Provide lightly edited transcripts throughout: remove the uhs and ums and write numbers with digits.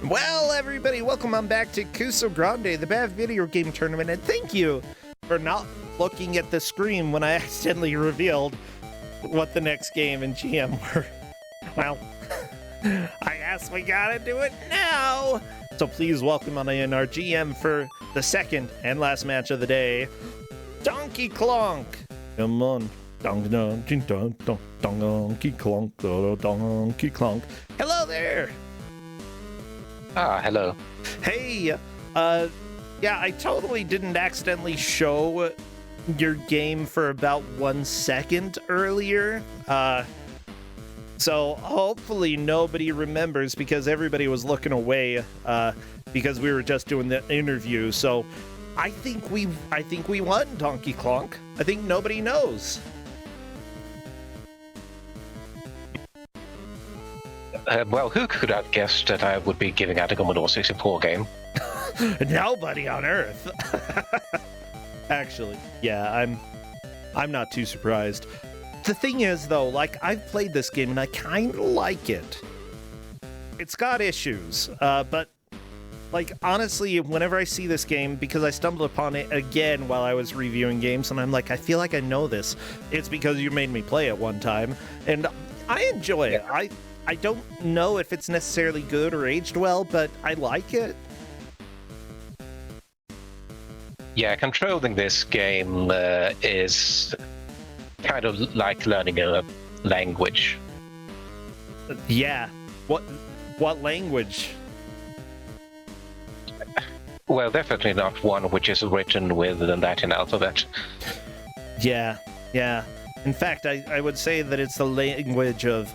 Well, everybody, welcome on back to Kuso6rande, the bad video game tournament, and thank you for not looking at the screen when I accidentally revealed what the next game in GM were. Well, I guess we gotta do it now. So please welcome on in our GM for the second and last match of the day, Donkey Klonk. Come on. Donkey Klonk, Donkey Klonk. Hello there. Hello. Hey, yeah, I totally didn't accidentally show your game for about 1 second earlier. So hopefully nobody remembers because everybody was looking away because we were just doing the interview. So I think we won, Donkey Klonk. I think nobody knows. Well, who could have guessed that I would be giving out a Commodore 64 game? Nobody on Earth. Actually, yeah, I'm not too surprised. The thing is, though, like, I've played this game and I kind of like it. It's got issues, but, like, honestly, whenever I see this game, because I stumbled upon it again while I was reviewing games, and I'm like, I feel like I know this. It's because you made me play it one time, and I enjoy it. I don't know if it's necessarily good or aged well, but I like it. Yeah, controlling this game is kind of like learning a language. Yeah. What language? Well, definitely not one which is written with the Latin alphabet. Yeah. In fact, I would say that it's the language of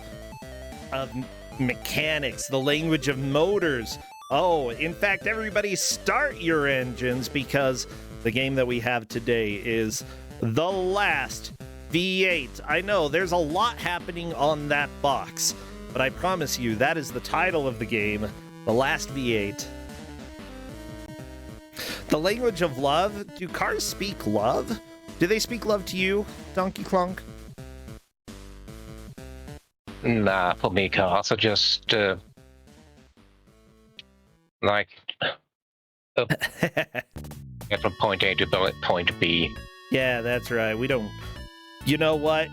mechanics, the language of motors. Oh, in fact, everybody start your engines because the game that we have today is The Last V8. I know, there's a lot happening on that box, but I promise you, that is the title of the game, The Last V8. The language of love? Do cars speak love? Do they speak love to you, Donkey Klonk? Nah, for me, cars are just like get from point A to point B. Yeah, that's right. We don't. You know what?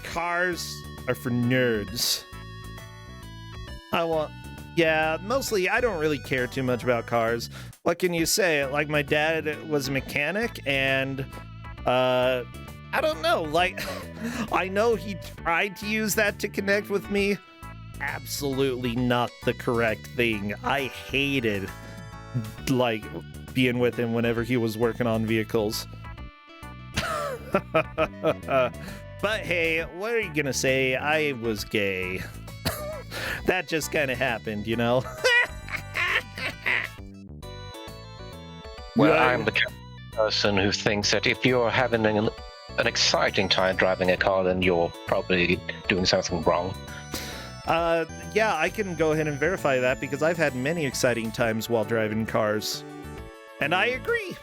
Cars are for nerds. Yeah, mostly I don't really care too much about cars. What can you say? Like, my dad was a mechanic, and I don't know, like, I know he tried to use that to connect with me. Absolutely not the correct thing. I hated, like, being with him whenever he was working on vehicles. But hey, what are you gonna say? I was gay. That just kind of happened, you know? Well, I'm the kind of person who thinks that if you're having an exciting time driving a car, then you're probably doing something wrong. Yeah, I can go ahead and verify that because I've had many exciting times while driving cars. And I agree.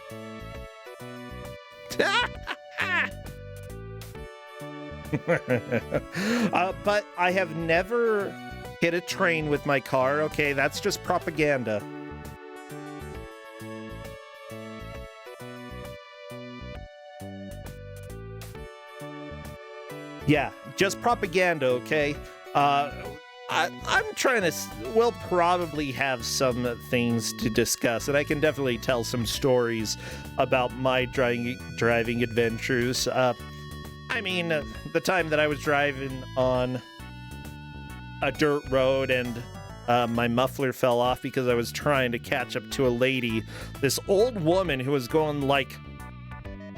But I have never hit a train with my car, okay? That's just propaganda. Yeah, just propaganda, okay? I'm trying to... We'll probably have some things to discuss, and I can definitely tell some stories about my driving adventures. I mean, the time that I was driving on a dirt road and my muffler fell off because I was trying to catch up to a lady. This old woman who was going like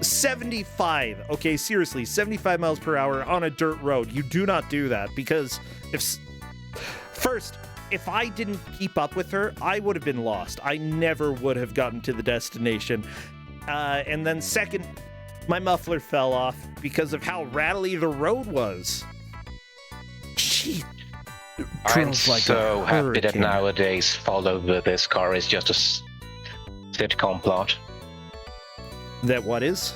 75, okay, seriously, 75 miles per hour on a dirt road. You do not do that because if I didn't keep up with her, I would have been lost. I never would have gotten to the destination. And then second, my muffler fell off because of how rattly the road was. She I'm so happy that nowadays follow this car is just a sitcom plot. That what is?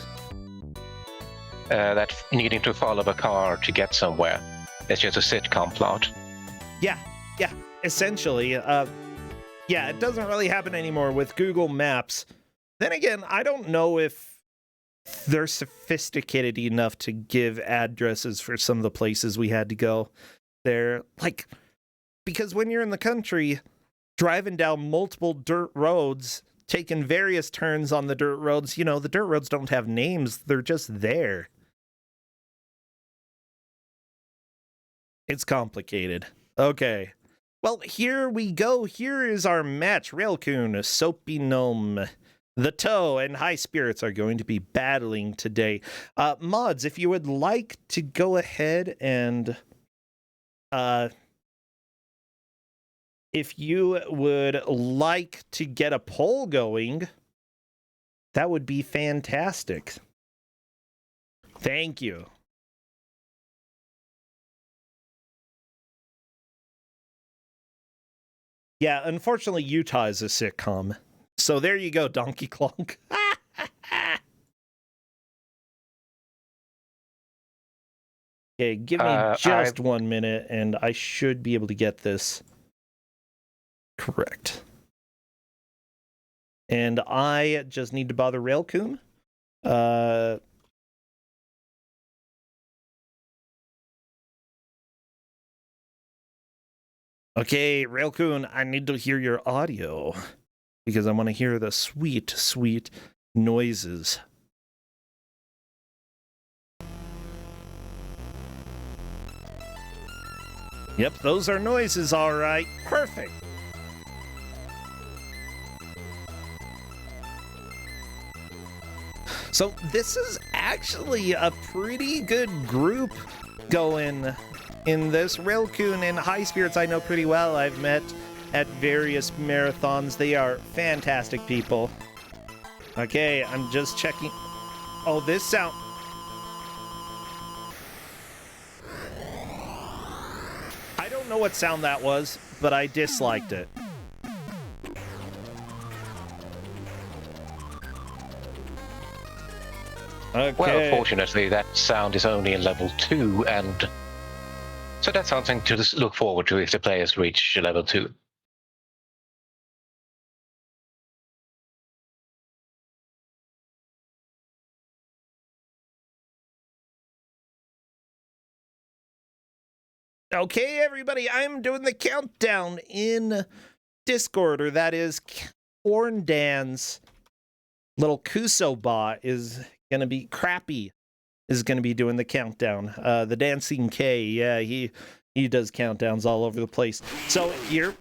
That needing to follow a car to get somewhere. It's just a sitcom plot. Yeah. essentially. Yeah, it doesn't really happen anymore with Google Maps. Then again, I don't know if they're sophisticated enough to give addresses for some of the places we had to go. They're like, because when you're in the country, driving down multiple dirt roads, taking various turns on the dirt roads, you know, the dirt roads don't have names, they're just there. It's complicated. Okay. Well, here we go. Here is our match. Railcoon, Soapy Gnome, the Toe, and High Spirits are going to be battling today. Mods, if you would like to go ahead and if you would like to get a poll going, that would be fantastic. Thank you. Yeah, unfortunately, Utah is a sitcom. So there you go, Donkey Clonk. Okay, give me just 1 minute, and I should be able to get this correct. And I just need to bother Railcoon. Okay, Railcoon, I need to hear your audio because I want to hear the sweet, sweet noises. Yep, those are noises, all right. Perfect. So this is actually a pretty good group going in this. Railcoon and High Spirits I know pretty well. I've met at various marathons. They are fantastic people. Okay, I'm just checking. Oh, this sound. I don't know what sound that was, but I disliked it. Okay. Well, fortunately, that sound is only in level 2, and so that's something to look forward to if the players reach level 2. Okay, everybody, I'm doing the countdown in Discord, or that is Orndan's little Kuso bot is gonna be Crappy is gonna be doing the countdown. The Dancing K, yeah, he does countdowns all over the place. So here,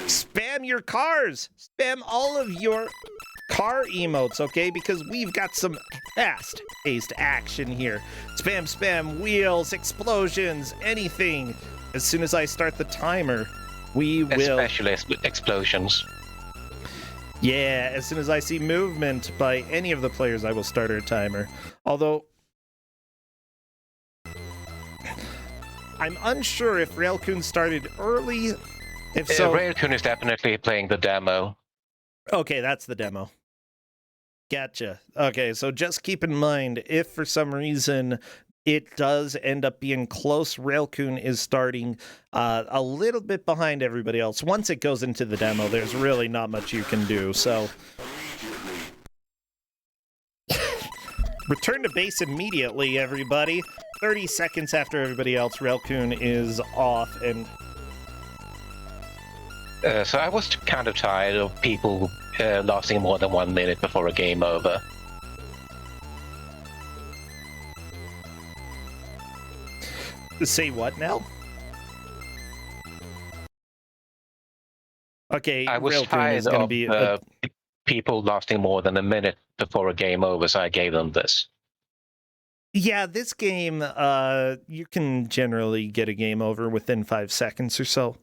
spam your cars, spam all of your car emotes, okay? Because we've got some fast-paced action here. Spam, spam, wheels, explosions, anything. As soon as I start the timer, we will... Especially explosions. Yeah, as soon as I see movement by any of the players, I will start a timer. Although, I'm unsure if Railcoon started early. If so... Railcoon is definitely playing the demo. Okay, that's the demo. Gotcha. Okay, so just keep in mind, if for some reason it does end up being close, Railcoon is starting a little bit behind everybody else. Once it goes into the demo, there's really not much you can do, so... Return to base immediately, everybody. 30 seconds after everybody else, Railcoon is off, and... So I was kind of tired of people lasting more than 1 minute before a game over. Say what now? Okay, I was Railcoon tired is going to of be people lasting more than a minute before a game over, so I gave them this. Yeah, this game, you can generally get a game over within 5 seconds or so.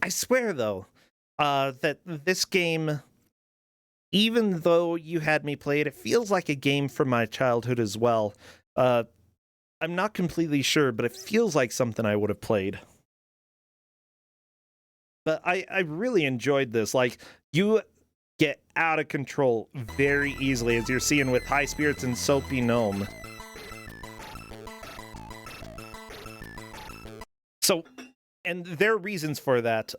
I swear, though, that this game, even though you had me play it, it feels like a game from my childhood as well. I'm not completely sure, but it feels like something I would have played. But I really enjoyed this. Like, you get out of control very easily, as you're seeing with High Spirits and Soapy Gnome. So, and there are reasons for that.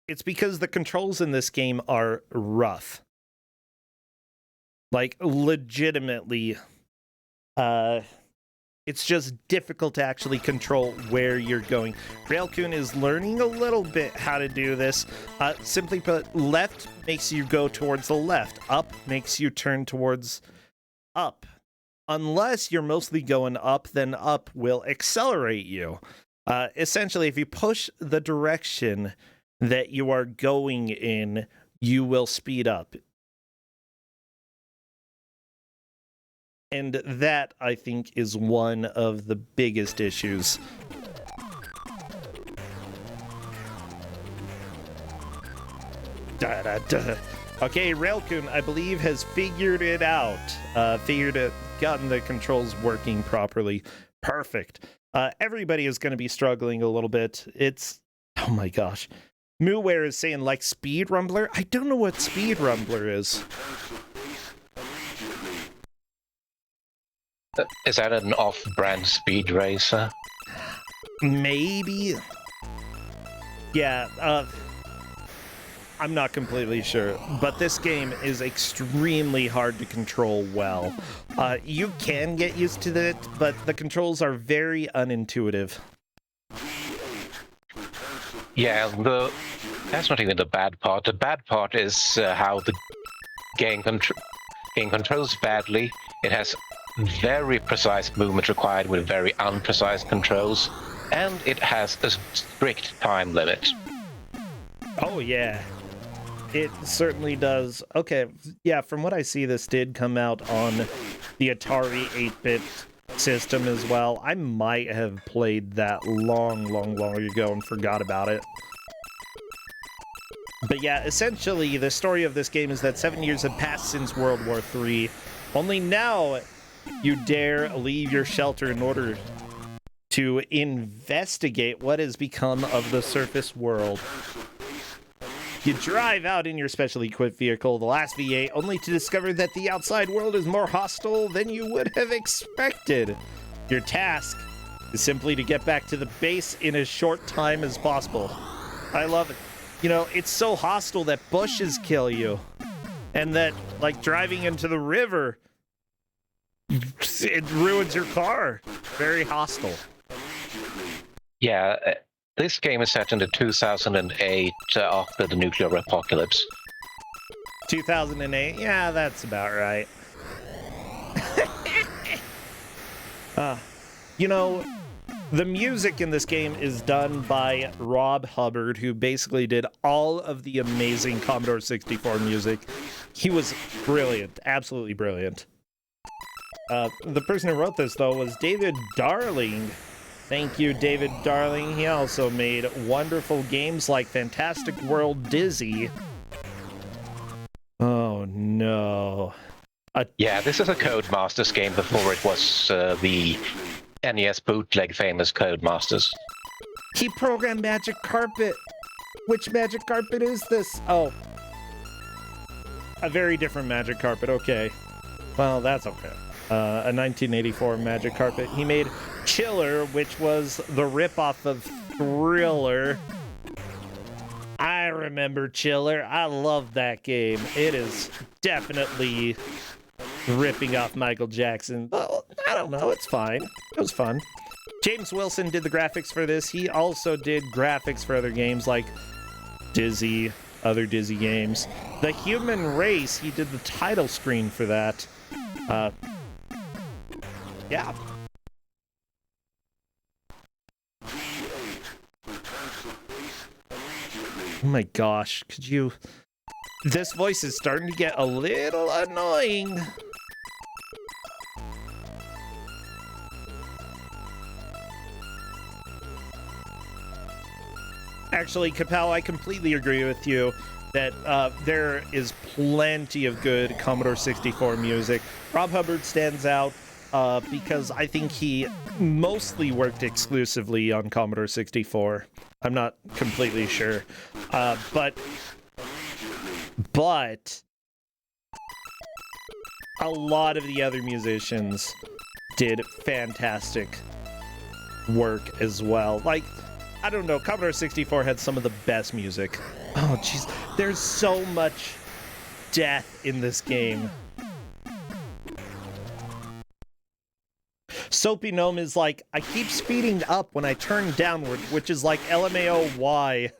It's because the controls in this game are rough. Like, legitimately, it's just difficult to actually control where you're going. Railcoon is learning a little bit how to do this. Simply put, left makes you go towards the left. Up makes you turn towards up. Unless you're mostly going up, then up will accelerate you. Essentially, if you push the direction that you are going in, you will speed up. And that, I think, is one of the biggest issues. Okay, Railcoon, I believe, has figured it out. Gotten the controls working properly. Perfect. Everybody is going to be struggling a little bit. Oh my gosh. Mooeware is saying, like, Speed Rumbler? I don't know what Speed Rumbler is. Is that an off-brand speed racer? Maybe. Yeah, I'm not completely sure, but this game is extremely hard to control well. You can get used to it, but the controls are very unintuitive. Yeah, that's not even the bad part. The bad part is how the game controls badly. It has very precise movement required with very unprecise controls, and it has a strict time limit. Oh yeah, it certainly does. Okay, yeah, from what I see, this did come out on the Atari 8-bit system as well. I might have played that long ago and forgot about it. But yeah, essentially, the story of this game is that 7 years have passed since World War III. Only now you dare leave your shelter in order to investigate what has become of the surface world. You drive out in your specially equipped vehicle, the last V8, only to discover that the outside world is more hostile than you would have expected. Your task is simply to get back to the base in as short time as possible. I love it. You know, it's so hostile that bushes kill you. And that, like, driving into the river, it ruins your car. Very hostile. Yeah, this game is set in the 2008 after the nuclear apocalypse. 2008? Yeah, that's about right. You know, the music in this game is done by Rob Hubbard, who basically did all of the amazing Commodore 64 music. He was brilliant, absolutely brilliant. The person who wrote this, though, was David Darling. Thank you, David Darling. He also made wonderful games like Fantastic World Dizzy. Oh, no. Yeah, this is a Codemasters game before it was the NES bootleg famous Codemasters. He programmed Magic Carpet. Which Magic Carpet is this? Oh. A very different Magic Carpet, okay. Well, that's okay. A 1984 Magic Carpet. He made Chiller, which was the ripoff of Thriller. I remember Chiller. I love that game. It is definitely ripping off Michael Jackson. Well, I don't know. It's fine. It was fun. James Wilson did the graphics for this. He also did graphics for other games like Dizzy, other Dizzy games. The Human Race, he did the title screen for that. Yeah. Oh my gosh, could you... This voice is starting to get a little annoying. Actually, Kapow, I completely agree with you that there is plenty of good Commodore 64 music. Rob Hubbard stands out because I think he mostly worked exclusively on Commodore 64. I'm not completely sure. But a lot of the other musicians did fantastic work as well. Like, I don't know, Commodore 64 had some of the best music. Oh, jeez. There's so much death in this game. Soapy Gnome is like, I keep speeding up when I turn downward, which is like LMAO, why?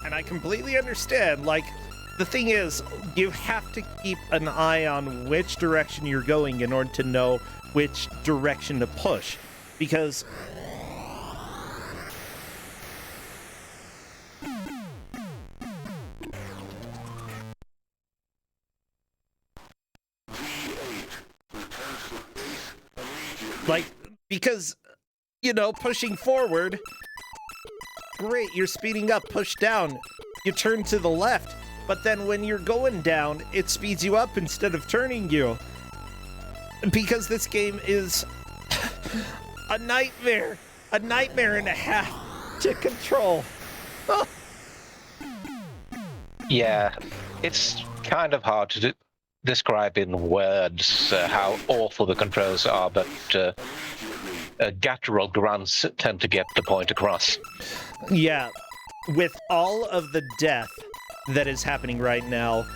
And I completely understand, like, the thing is, you have to keep an eye on which direction you're going in order to know which direction to push. Because you know, pushing forward, great, you're speeding up, push down, you turn to the left, but then when you're going down, it speeds you up instead of turning you. Because this game is a nightmare and a half to control. Yeah, it's kind of hard to describe in words how awful the controls are, but guttural grunts tend to get the point across. Yeah, with all of the death that is happening right now,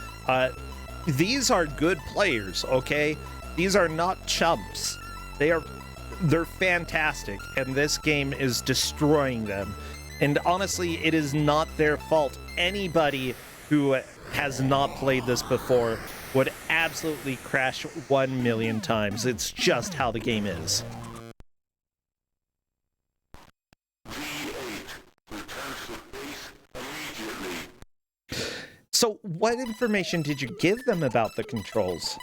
these are good players, okay? These are not chumps. They're fantastic, and this game is destroying them. And honestly, it is not their fault. Anybody who has not played this before would absolutely crash 1 million times. It's just how the game is. So, what information did you give them about the controls?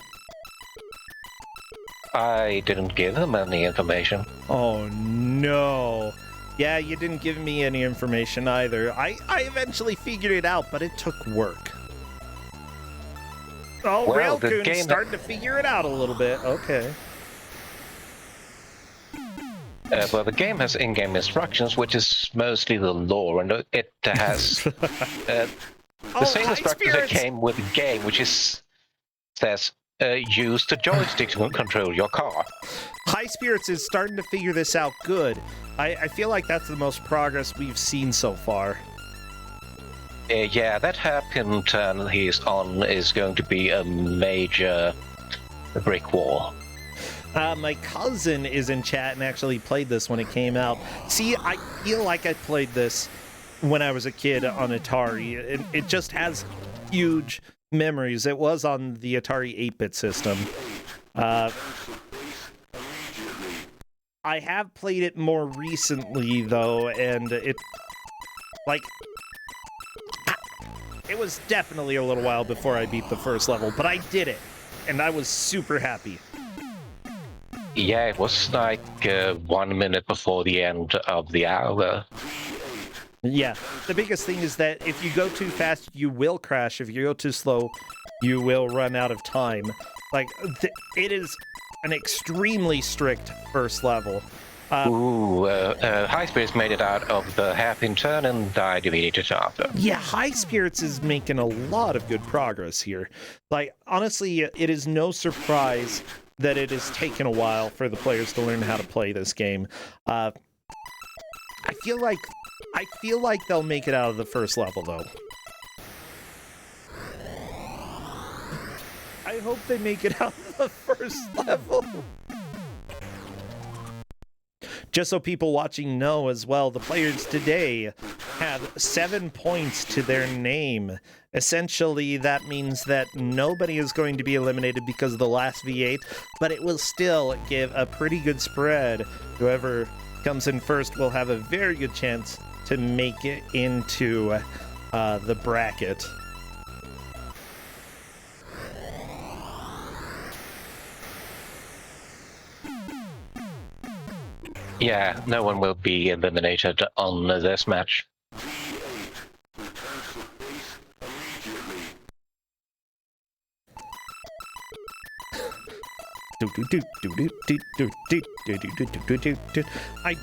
I didn't give them any information. Oh, no. Yeah, you didn't give me any information either. I eventually figured it out, but it took work. Oh, well, Railcoon's starting to figure it out a little bit. Okay. Well, the game has in-game instructions, which is mostly the lore, and it has the same instructions that came with the game, which says use the joystick to control your car. High Spirits is starting to figure this out good. I feel like that's the most progress we've seen so far. Yeah, that hairpin turn he's on is going to be a major brick wall. My cousin is in chat and actually played this when it came out. See, I feel like I played this when I was a kid on Atari. It just has huge memories. It was on the Atari 8-bit system. I have played it more recently, though, and it was definitely a little while before I beat the first level, but I did it, and I was super happy. Yeah, it was like 1 minute before the end of the hour. Yeah, the biggest thing is that if you go too fast, you will crash. If you go too slow, you will run out of time. Like, it is an extremely strict first level. High Spirits made it out of the hairpin turn and died immediately after. Yeah, High Spirits is making a lot of good progress here. Like, honestly, it is no surprise that it has taken a while for the players to learn how to play this game. I feel like they'll make it out of the first level, though. I hope they make it out of the first level. Just so people watching know as well, the players today have 7 points to their name. Essentially, that means that nobody is going to be eliminated because of the last V8, but it will still give a pretty good spread. Whoever comes in first will have a very good chance to make it into the bracket. Yeah, no one will be eliminated on this match. I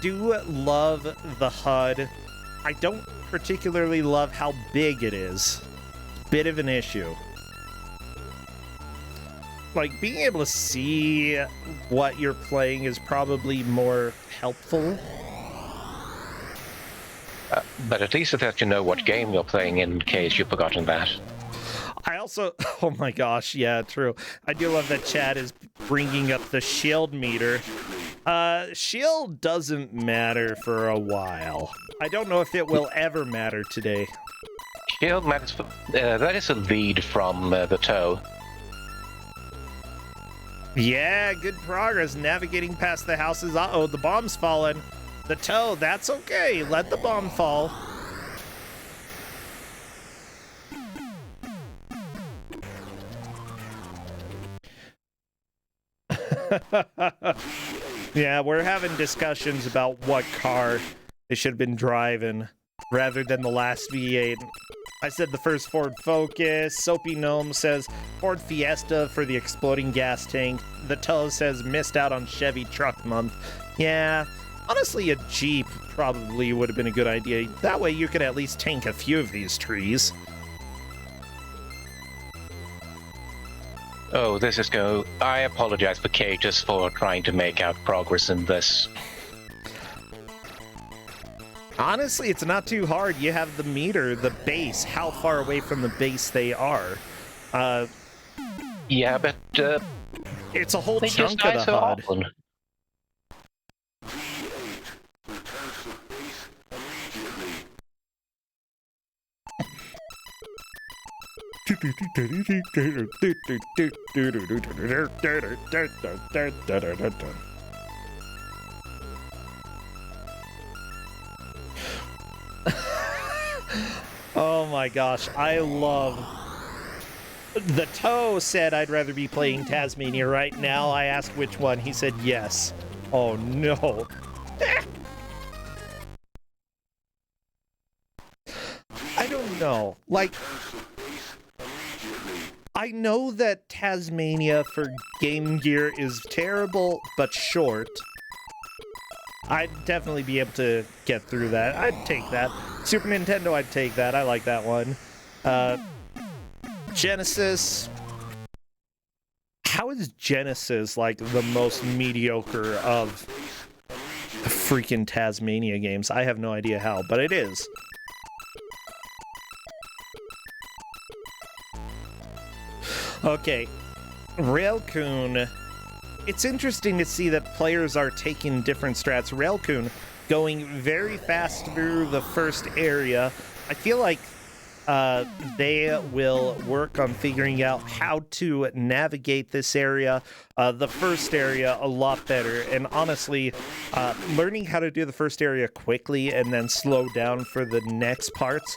do love the HUD. I don't particularly love how big it is. Bit of an issue. like being able to see what you're playing is probably more helpful. But at least it lets you know what game you're playing in case you've forgotten that. I also, oh my gosh, yeah, true. I do love that Chad is bringing up the shield meter. Shield doesn't matter for a while. I don't know if it will ever matter today. Shield matters for, that is a lead from the toe. Yeah, good progress navigating past the houses. Uh-oh, the bomb's fallen. The toe, that's okay. Let the bomb fall. Yeah, we're having discussions about what car they should have been driving rather than the last V8. I said the first Ford Focus. Soapy Gnome says Ford Fiesta for the exploding gas tank. The Toe says missed out on Chevy Truck Month. Yeah, honestly, a Jeep probably would have been a good idea. That way you could at least tank a few of these trees. Oh, this is go. I apologize for Catus for trying to make out progress in this. Honestly, it's not too hard. You have the meter, the base, how far away from the base they are. Yeah, but It's a whole they just chunk of die the so HUD. often. Oh my gosh, I love... The Toe said I'd rather be playing Tasmania right now. I asked which one. He said yes. Oh no. I don't know. Like, I know that Tasmania for Game Gear is terrible, but short. I'd definitely be able to get through that. I'd take that. Super Nintendo, I'd take that. I like that one. Genesis. How is Genesis like the most mediocre of freaking Tasmania games? I have no idea how, but it is. Okay, Railcoon. It's interesting to see that players are taking different strats. Railcoon going very fast through the first area. I feel like they will work on figuring out how to navigate this area, the first area, a lot better. And honestly, learning how to do the first area quickly and then slow down for the next parts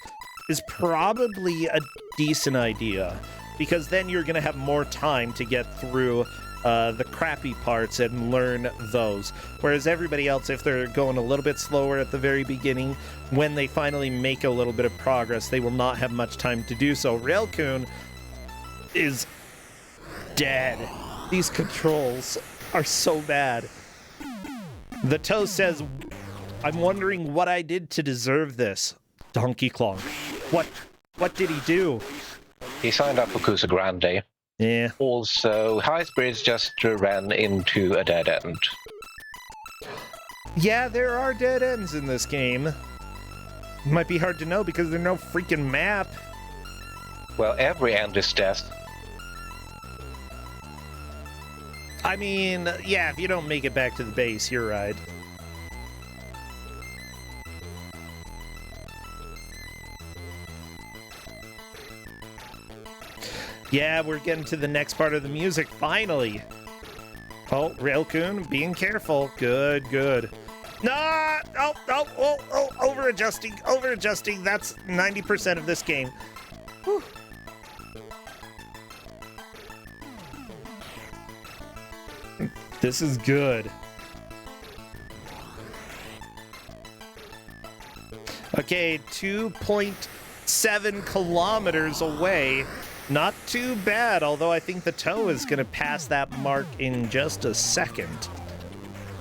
is probably a decent idea, because then you're going to have more time to get through the crappy parts and learn those. Whereas everybody else, if they're going a little bit slower at the very beginning, when they finally make a little bit of progress, they will not have much time to do so. Railcoon is dead. These controls are so bad. The Toe says, I'm wondering what I did to deserve this. Donkey Kong. What did he do? He signed up for Kuso6rande. Yeah. Also, High Spirits just ran into a dead end. Yeah, there are dead ends in this game. Might be hard to know because there's no freaking map. Well, every end is death. I mean, yeah, if you don't make it back to the base, you're right. Yeah, we're getting to the next part of the music, finally. Oh, Railcoon, being careful. Good, good. No! Oh, over-adjusting. That's 90% of this game. Whew. This is good. Okay, 2.7 kilometers away. Not too bad, although I think the Toe is going to pass that mark in just a second.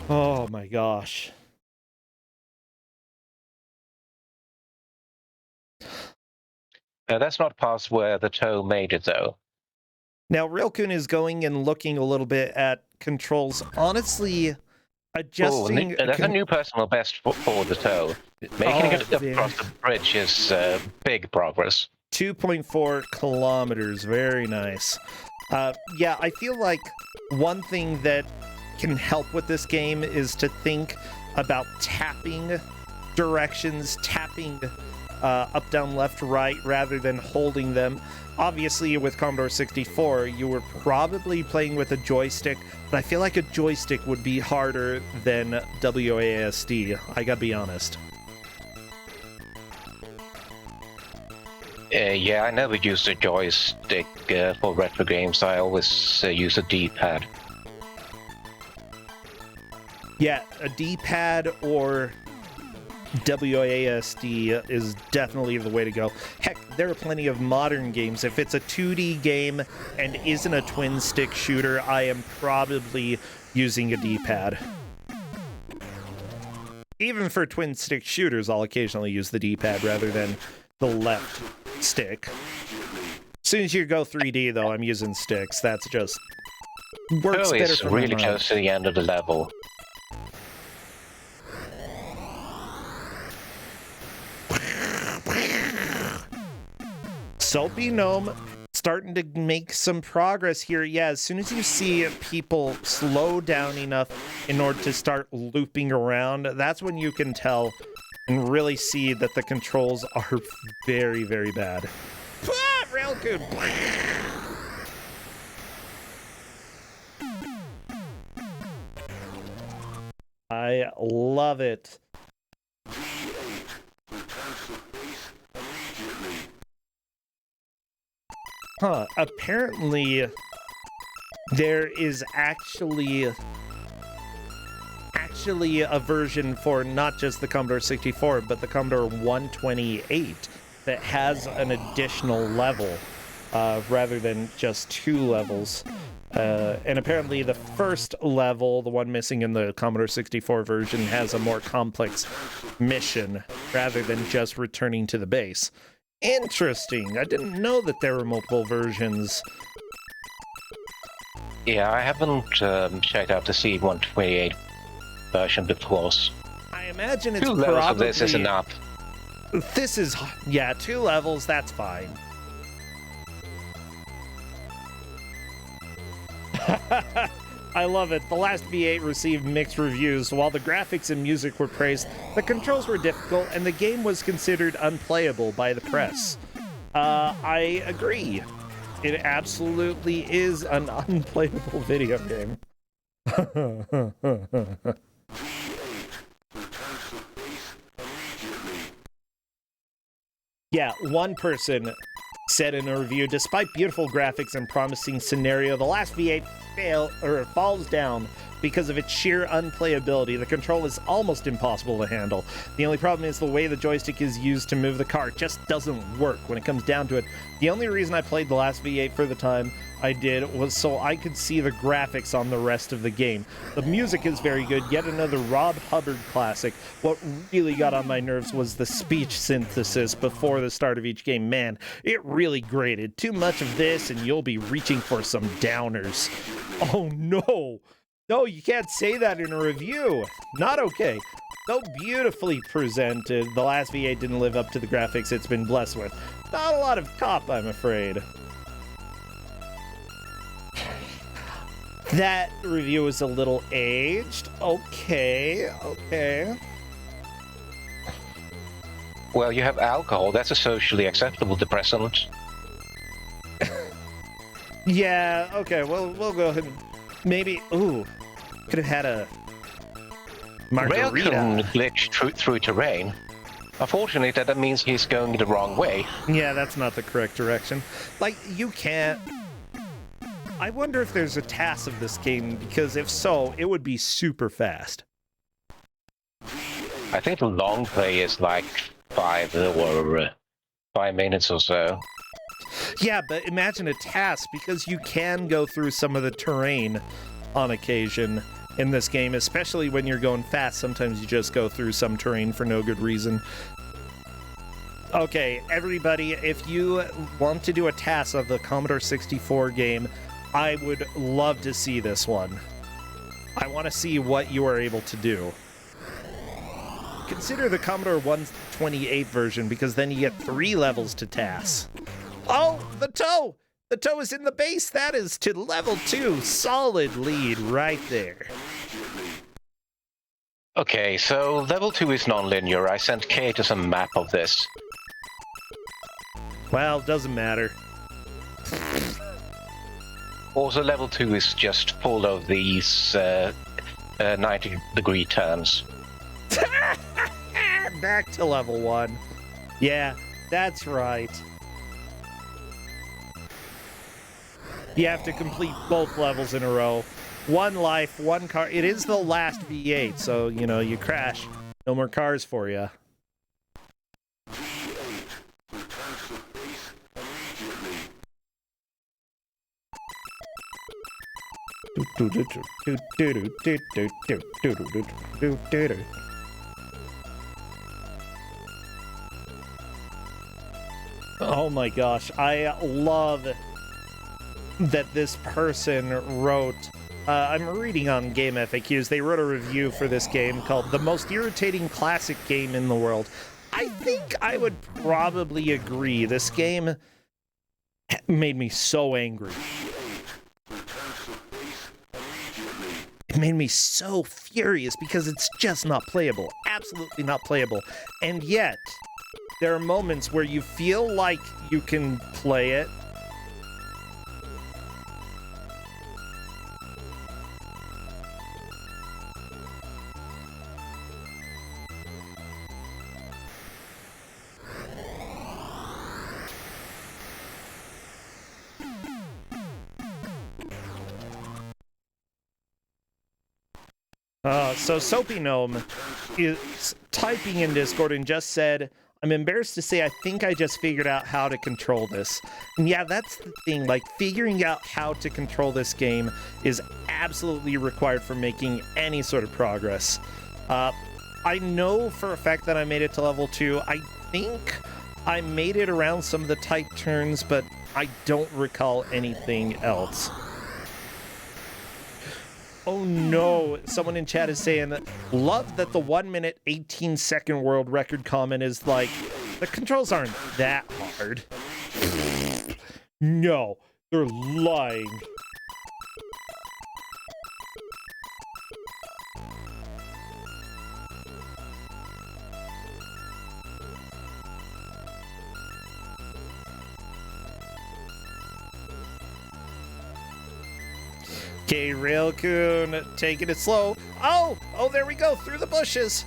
Oh my gosh. That's not past where the Toe made it, though. Now, Railcoon is going and looking a little bit at controls. Honestly, adjusting... that's a new personal best for the toe. Making it across the bridge is big progress. 2.4 kilometers. Very nice. Yeah, I feel like one thing that can help with this game is to think about tapping directions, tapping up, down, left, right, rather than holding them. Obviously, with Commodore 64, you were probably playing with a joystick, but I feel like a joystick would be harder than WASD. I gotta be honest. Yeah, I never used a joystick for retro games. I always use a D-pad. Yeah, a D-pad or WASD is definitely the way to go. Heck, there are plenty of modern games. If it's a 2D game and isn't a twin-stick shooter, I am probably using a D-pad. Even for twin-stick shooters, I'll occasionally use the D-pad rather than the left stick. As soon as you go 3D, though, I'm using sticks. That's just works better for really close to the end of the level. Soapy Gnome starting to make some progress here. Yeah, as soon as you see people slow down enough in order to start looping around, that's when you can tell and really see that the controls are very, very bad. Ah, Railcoon! I love it. Huh, apparently there is actually a version for not just the Commodore 64, but the Commodore 128 that has an additional level rather than just 2 levels. And apparently the first level, the one missing in the Commodore 64 version, has a more complex mission rather than just returning to the base. Interesting. I didn't know that there were multiple versions. Yeah, I haven't checked out the C128 version before. I imagine it's 2 probably... levels of this is enough. This is... Yeah, 2 levels, that's fine. I love it. The last V8 received mixed reviews. While the graphics and music were praised, the controls were difficult, and the game was considered unplayable by the press. I agree. It absolutely is an unplayable video game. Yeah, one person said in a review, despite beautiful graphics and promising scenario, the last V8 falls down because of its sheer unplayability. The control is almost impossible to handle. The only problem is the way the joystick is used to move the car just doesn't work when it comes down to it. The only reason I played the last V8 for the time I did was so I could see the graphics on the rest of the game. The music is very good, yet another Rob Hubbard classic. What really got on my nerves was the speech synthesis before the start of each game. Man, it really grated. Too much of this and you'll be reaching for some downers. Oh no! No, you can't say that in a review. Not okay. So beautifully presented. The last V8 didn't live up to the graphics it's been blessed with. Not a lot of cop, I'm afraid. That review is a little aged. Okay. Well, you have alcohol. That's a socially acceptable depressant. Yeah, okay. Well, we'll go ahead and maybe... Ooh. Could have had a margarita. Railcoon glitched through terrain. Unfortunately, that means he's going the wrong way. Yeah, that's not the correct direction. Like, you can't... I wonder if there's a task of this game, because if so, it would be super fast. I think the long play is like 5 minutes or so. Yeah, but imagine a task, because you can go through some of the terrain on occasion in this game, especially when you're going fast. Sometimes you just go through some terrain for no good reason. Okay, everybody, if you want to do a task of the Commodore 64 game, I would love to see this one. I want to see what you are able to do. Consider the Commodore 128 version, because then you get 3 levels to tasks. Oh, the toe! The toe is in the base. That is to level 2. Solid lead right there. Okay, so level 2 is non-linear. I sent Kate as a map of this. Well, doesn't matter. Also, level 2 is just full of these 90-degree turns. Back to level 1. Yeah, that's right. You have to complete both levels in a row. 1 life, 1 car. It is the last V8, so, you know, you crash. No more cars for you. Oh my gosh, I love that this person wrote, I'm reading on Game FAQs, they wrote a review for this game called The Most Irritating Classic Game in the World. I think I would probably agree. This game made me so angry. It made me so furious because it's just not playable. Absolutely not playable. And yet, there are moments where you feel like you can play it. So Soapy Gnome is typing in Discord and just said, I'm embarrassed to say I think I just figured out how to control this. And yeah, that's the thing, like, figuring out how to control this game is absolutely required for making any sort of progress. I know for a fact that I made it to level 2. I think I made it around some of the tight turns, but I don't recall anything else. Oh no, someone in chat is saying, love that the 1 minute 18-second world record comment is like, the controls aren't that hard. No, they're lying. Okay, Railcoon, taking it slow. Oh, there we go, through the bushes.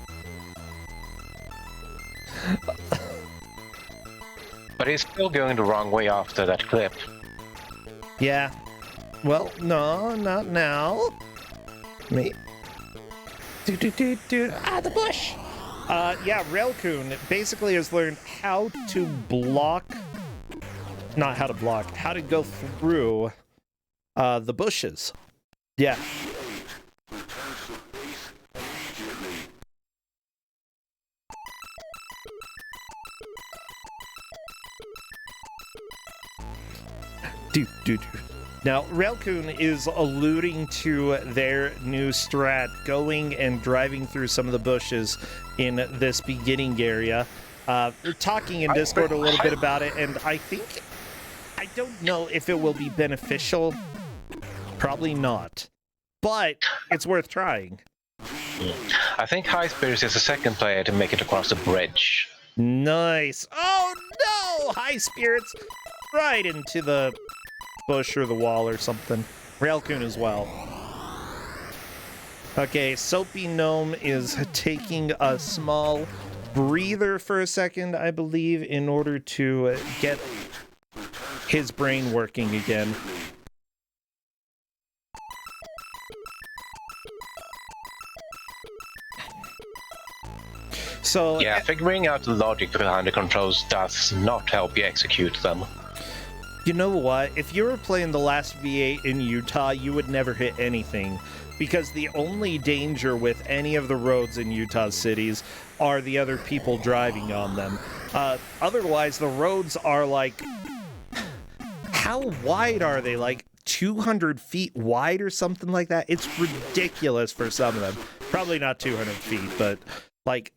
But he's still going the wrong way after that clip. Yeah. Well, no, not now. Me. The bush. Yeah, Railcoon basically has learned how to block. Not how to block, how to go through the bushes. Yeah. Now, Railcoon is alluding to their new strat, going and driving through some of the bushes in this beginning area. We're talking in Discord a little bit about it, and I don't know if it will be beneficial. Probably not. But it's worth trying. I think High Spirits is the second player to make it across the bridge. Nice. Oh no! High Spirits right into the bush or the wall or something. Railcoon as well. Okay, Soapy Gnome is taking a small breather for a second, I believe, in order to get his brain working again. So yeah, figuring out the logic behind the controls does not help you execute them. You know what? If you were playing the last V8 in Utah, you would never hit anything, because the only danger with any of the roads in Utah cities are the other people driving on them. Otherwise, the roads are like, how wide are they? Like 200 feet wide or something like that? It's ridiculous for some of them. Probably not 200 feet, but like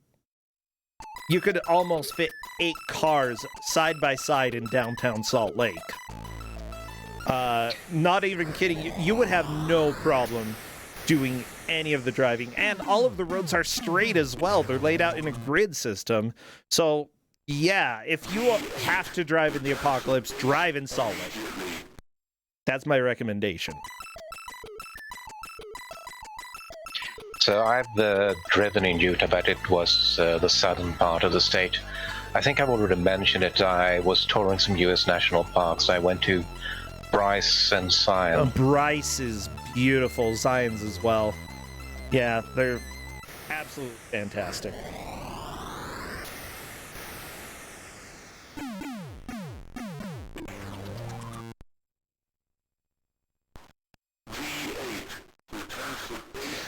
you could almost fit 8 cars side by side in downtown Salt Lake. Not even kidding. You would have no problem doing any of the driving. And all of the roads are straight as well. They're laid out in a grid system. So, yeah, if you have to drive in the apocalypse, drive in Salt Lake. That's my recommendation. So I've driven in Utah, but it was the southern part of the state. I think I've already mentioned it. I was touring some U.S. national parks. I went to Bryce and Zion. Bryce is beautiful. Zion's as well. Yeah, they're absolutely fantastic.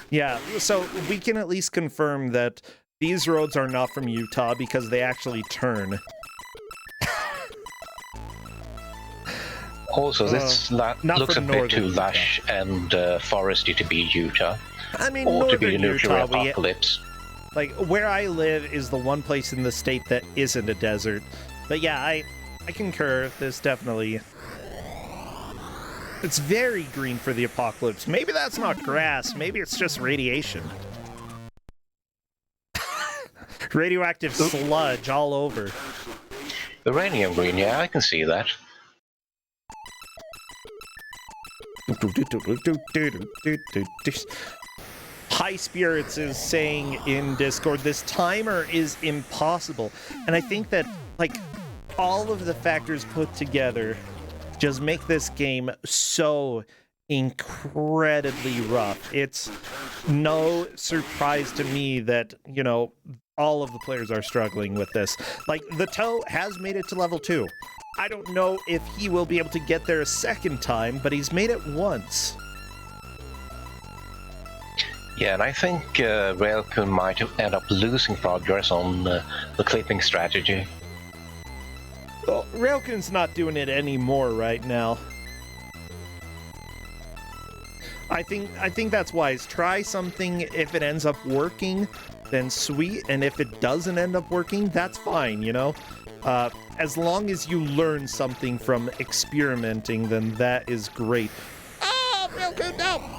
Yeah, so we can at least confirm that these roads are not from Utah because they actually turn. Also, this looks a bit too lush and foresty to be Utah. I mean, or to be a northern nuclear Utah, apocalypse. Like, where I live is the one place in the state that isn't a desert. But yeah, I concur. This definitely... It's very green for the apocalypse. Maybe that's not grass. Maybe it's just radiation. Radioactive sludge all over. Uranium green, yeah, I can see that. High Spirits is saying in Discord, this timer is impossible. And I think that, like, all of the factors put together just make this game so incredibly rough. It's no surprise to me that, you know, all of the players are struggling with this. Like, the Toe has made it to level 2. I don't know if he will be able to get there a second time, but he's made it once. Yeah, and I think Railcoon might end up losing progress on the clipping strategy. Well, Railcoon's not doing it anymore right now. I think that's wise. Try something. If it ends up working, then sweet. And if it doesn't end up working, that's fine, you know? As long as you learn something from experimenting, then that is great. Ah, Railcoon, no!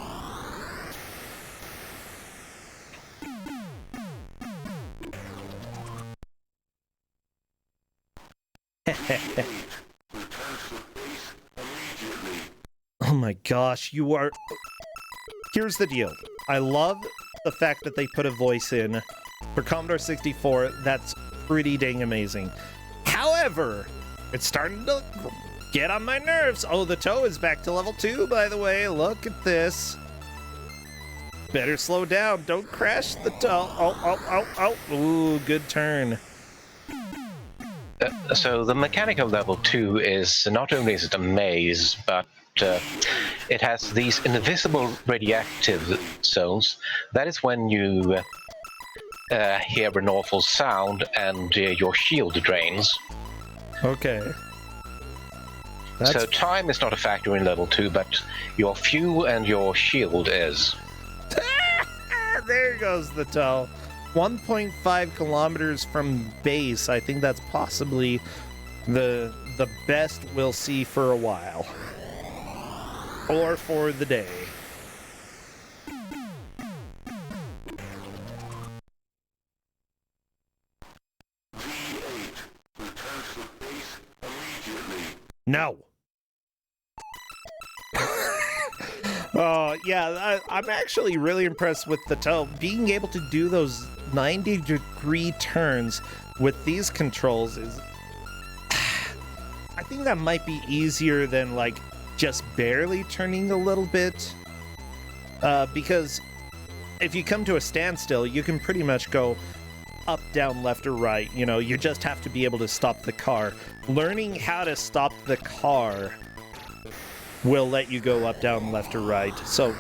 Oh my gosh, you are... Here's the deal. I love the fact that they put a voice in for Commodore 64. That's pretty dang amazing. However, it's starting to get on my nerves. Oh, the Toe is back to level 2, by the way. Look at this. Better slow down. Don't crash the Toe. Oh. Ooh, good turn. So the mechanic of level 2 is not only is it a maze, but it has these invisible radioactive zones. That is when you hear an awful sound and your shield drains. Okay. So time is not a factor in level 2, but your fuel and your shield is. There goes the Toe. 1.5 kilometers from base. I think that's possibly the best we'll see for a while. Or for the day. No. Oh, yeah, I'm actually really impressed with the Toe. Being able to do those 90-degree turns with these controls is... I think that might be easier than, like, just barely turning a little bit. Because if you come to a standstill, you can pretty much go up, down, left, or right. You know, you just have to be able to stop the car. Learning how to stop the car will let you go up, down, left, or right. So,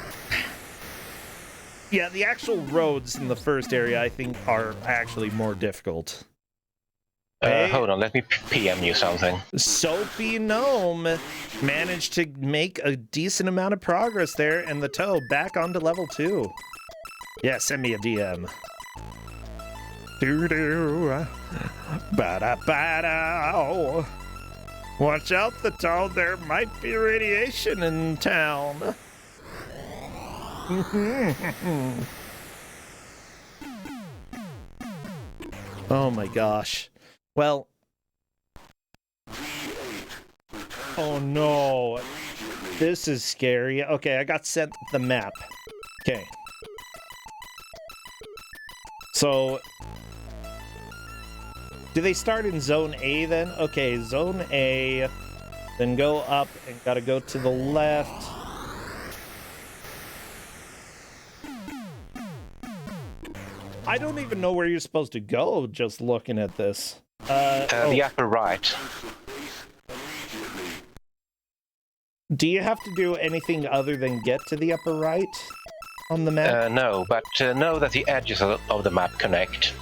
yeah, the actual roads in the first area, I think, are actually more difficult. Hey. Hold on, let me PM you something. Soapy Gnome managed to make a decent amount of progress there, and the toe back onto level 2. Yeah, send me a DM. Doo-doo. Ba-da-ba-da. Watch out, the toe. There might be radiation in town. Oh my gosh. Well. Oh no. This is scary. Okay, I got sent the map. Okay. So, do they start in Zone A then? Okay, Zone A, then go up and gotta go to the left. I don't even know where you're supposed to go just looking at this. The upper right. Do you have to do anything other than get to the upper right on the map? No, but know that the edges of the map connect.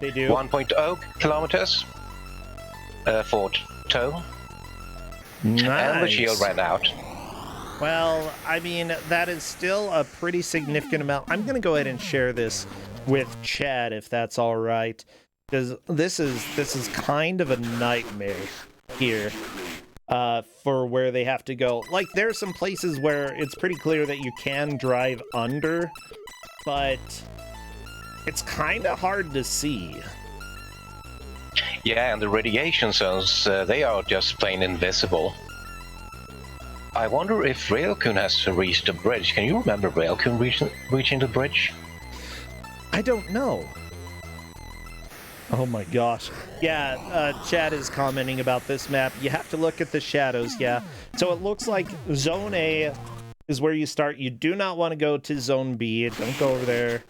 They do? 1.0 kilometers for toe. Nice. And the shield ran out. Well, I mean, that is still a pretty significant amount. I'm going to go ahead and share this with Chad, if that's all right. Because this is kind of a nightmare here for where they have to go. Like, there are some places where it's pretty clear that you can drive under, but it's kind of hard to see. Yeah, and the radiation zones, they are just plain invisible. I wonder if Railcoon has reached the bridge. Can you remember Railcoon reaching the bridge? I don't know. Oh my gosh. Yeah, Chad is commenting about this map. You have to look at the shadows, yeah. So it looks like Zone A is where you start. You do not want to go to Zone B. Don't go over there.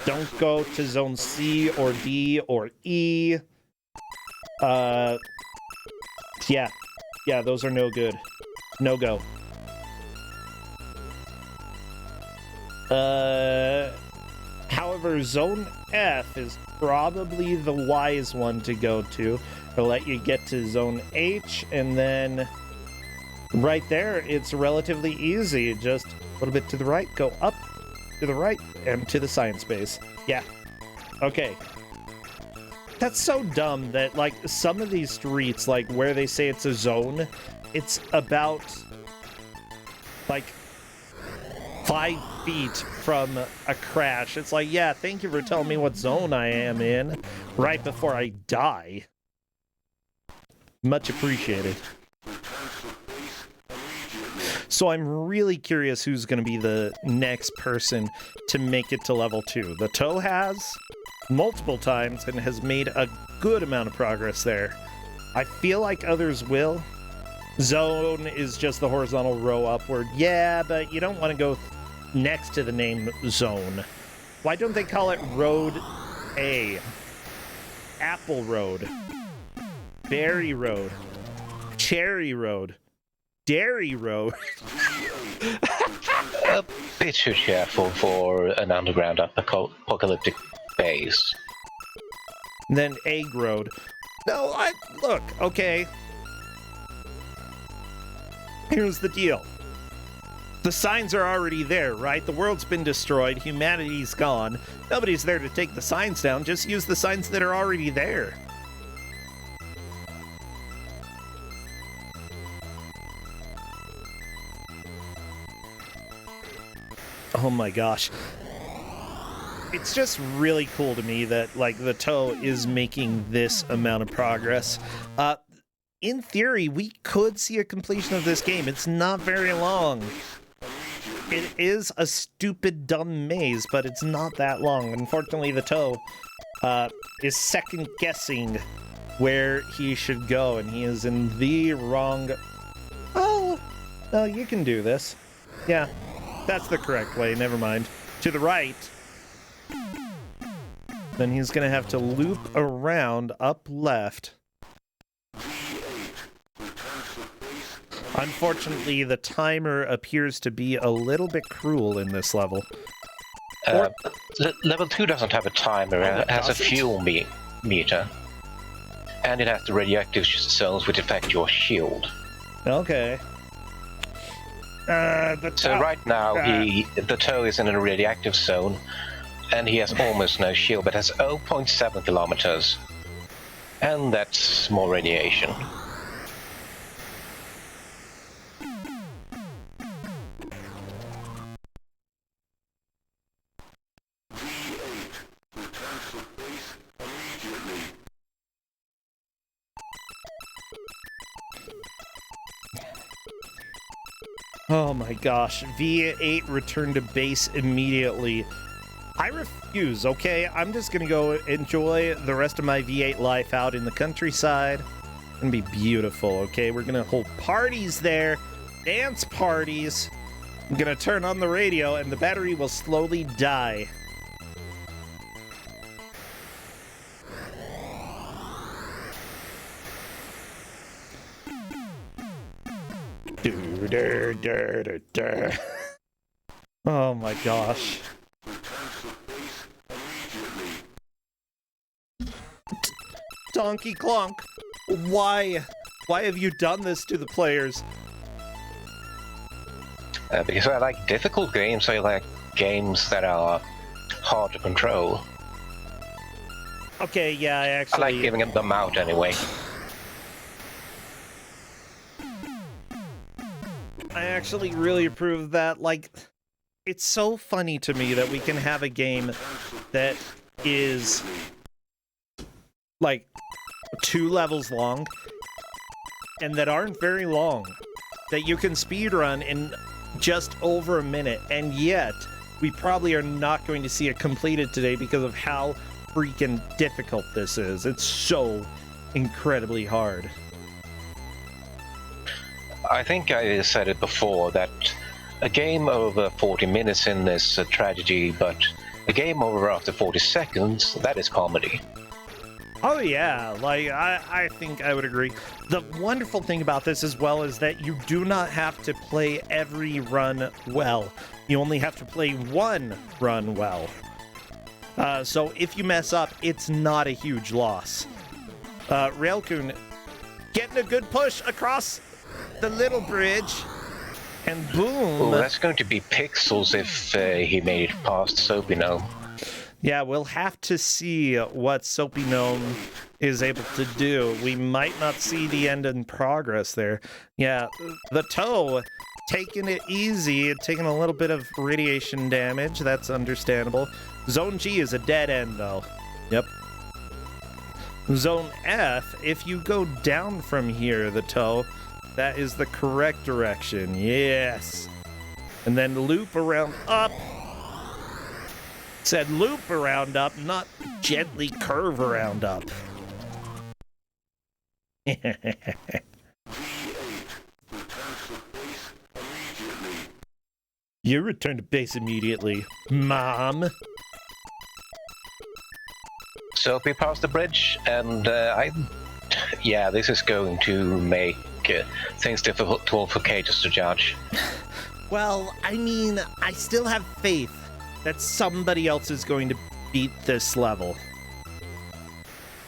Don't go to Zone C or D or E. Yeah, those are no good. No go. However, Zone F is probably the wise one to go to. It'll let you get to Zone H, and then right there, it's relatively easy. Just a little bit to the right, go up, to the right, and to the science base. Yeah. Okay. That's so dumb that, like, some of these streets, like, where they say it's a zone, it's about, like, 5 feet from a crash. It's like, yeah, thank you for telling me what zone I am in right before I die. Much appreciated. So I'm really curious who's going to be the next person to make it to level 2. The Toe has multiple times and has made a good amount of progress there. I feel like others will. Zone is just the horizontal row upward. Yeah, but you don't want to go next to the name Zone. Why don't they call it Road A? Apple Road. Berry Road. Cherry Road. Dairy Road. A bit too careful for an underground apocalyptic base. Then Egg Road. No, look, okay. Here's the deal. The signs are already there, right? The world's been destroyed, humanity's gone. Nobody's there to take the signs down, just use the signs that are already there. Oh my gosh. It's just really cool to me that, like, the Toe is making this amount of progress. In theory, we could see a completion of this game. It's not very long. It is a stupid, dumb maze, but it's not that long. Unfortunately, the Toe is second-guessing where he should go, and he is in the wrong... Oh, no, you can do this. Yeah, that's the correct way. Never mind. To the right. Then he's going to have to loop around up left. Unfortunately, the timer appears to be a little bit cruel in this level. Level 2 doesn't have a timer, it has a fuel meter. and it has the radioactive zones which affect your shield. Okay. So right now, the toe is in a radioactive zone, and he has almost no shield, but has 0.7 kilometers. And that's more radiation. Oh my gosh, V8 return to base immediately. I refuse, okay? I'm just gonna go enjoy the rest of my V8 life out in the countryside. It's gonna be beautiful, okay? We're gonna hold parties there, dance parties. I'm gonna turn on the radio and the battery will slowly die. Oh my gosh. Donkey Klonk, why have you done this to the players? Because I like difficult games, I like games that are hard to control. Okay, yeah, I like giving them out anyway. I actually really approve of that. Like, it's so funny to me that we can have a game that is like 2 levels long and that aren't very long, that you can speedrun in just over a minute, and yet we probably are not going to see it completed today because of how freaking difficult this is. It's so incredibly hard. I think I said it before that a game over 40 minutes in is a tragedy, but a game over after 40 seconds, that is comedy. Oh yeah, like I think I would agree. The wonderful thing about this as well is that you do not have to play every run well. You only have to play one run well. So if you mess up, it's not a huge loss. Railcoon getting a good push across the little bridge, and boom. Oh, that's going to be pixels if he made it past Soapy Gnome. Yeah, we'll have to see what Soapy Gnome is able to do. We might not see the end in progress there. Yeah, the toe taking it easy, taking a little bit of radiation damage. That's understandable. Zone G is a dead end, though. Yep. Zone F, if you go down from here, the toe, that is the correct direction. Yes. And then loop around up. Said loop around up, not gently curve around up. You return to base immediately, Mom. So we passed the bridge, and yeah, this is going to make things difficult for Catus to judge. Well, I mean, I still have faith that somebody else is going to beat this level.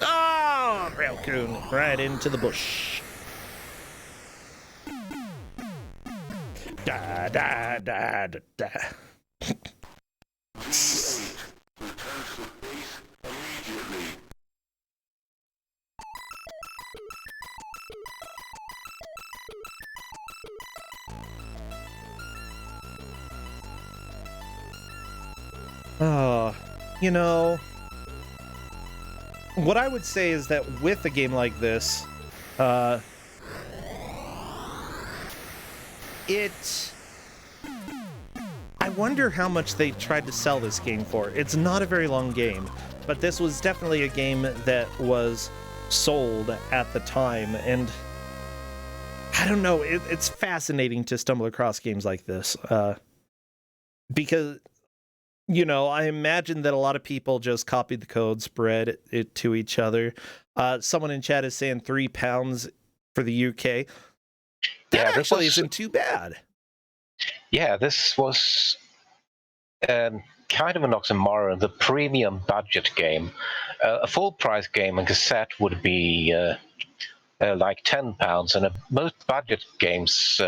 Oh, Railcoon, right into the bush. Da da da da da. Oh, you know, what I would say is that with a game like this, I wonder how much they tried to sell this game for. It's not a very long game, but this was definitely a game that was sold at the time, and I don't know, it's fascinating to stumble across games like this, because, you know, I imagine that a lot of people just copied the code, spread it to each other. Someone in chat is saying £3 for the UK. That actually isn't too bad. Yeah, this was kind of an oxymoron. The premium budget game, a full price game on cassette would be like £10, and most budget games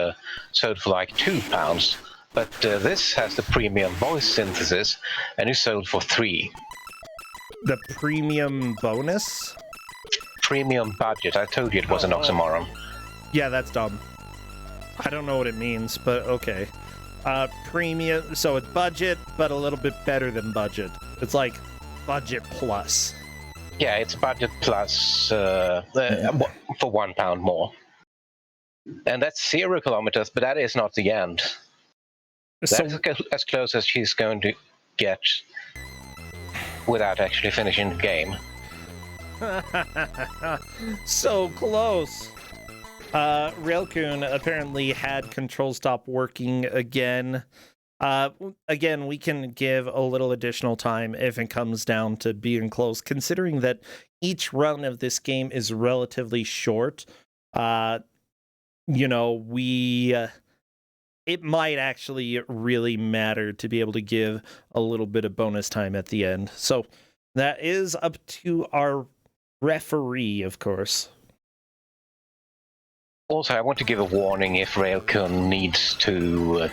sold for like £2. But this has the premium voice synthesis, and is sold for £3. The premium bonus? Premium budget. I told you it was an oxymoron. Yeah, that's dumb. I don't know what it means, but okay. Premium, so it's budget, but a little bit better than budget. It's like budget plus. Yeah, it's budget plus for £1 more. And that's 0 kilometers, but that is not the end. So, That's as close as she's going to get without actually finishing the game. so close. Railcoon apparently had control stop working again. Again, we can give a little additional time if it comes down to being close, considering that each run of this game is relatively short. You know, it might actually really matter to be able to give a little bit of bonus time at the end. So that is up to our referee, of course. Also, I want to give a warning if Railcoon needs to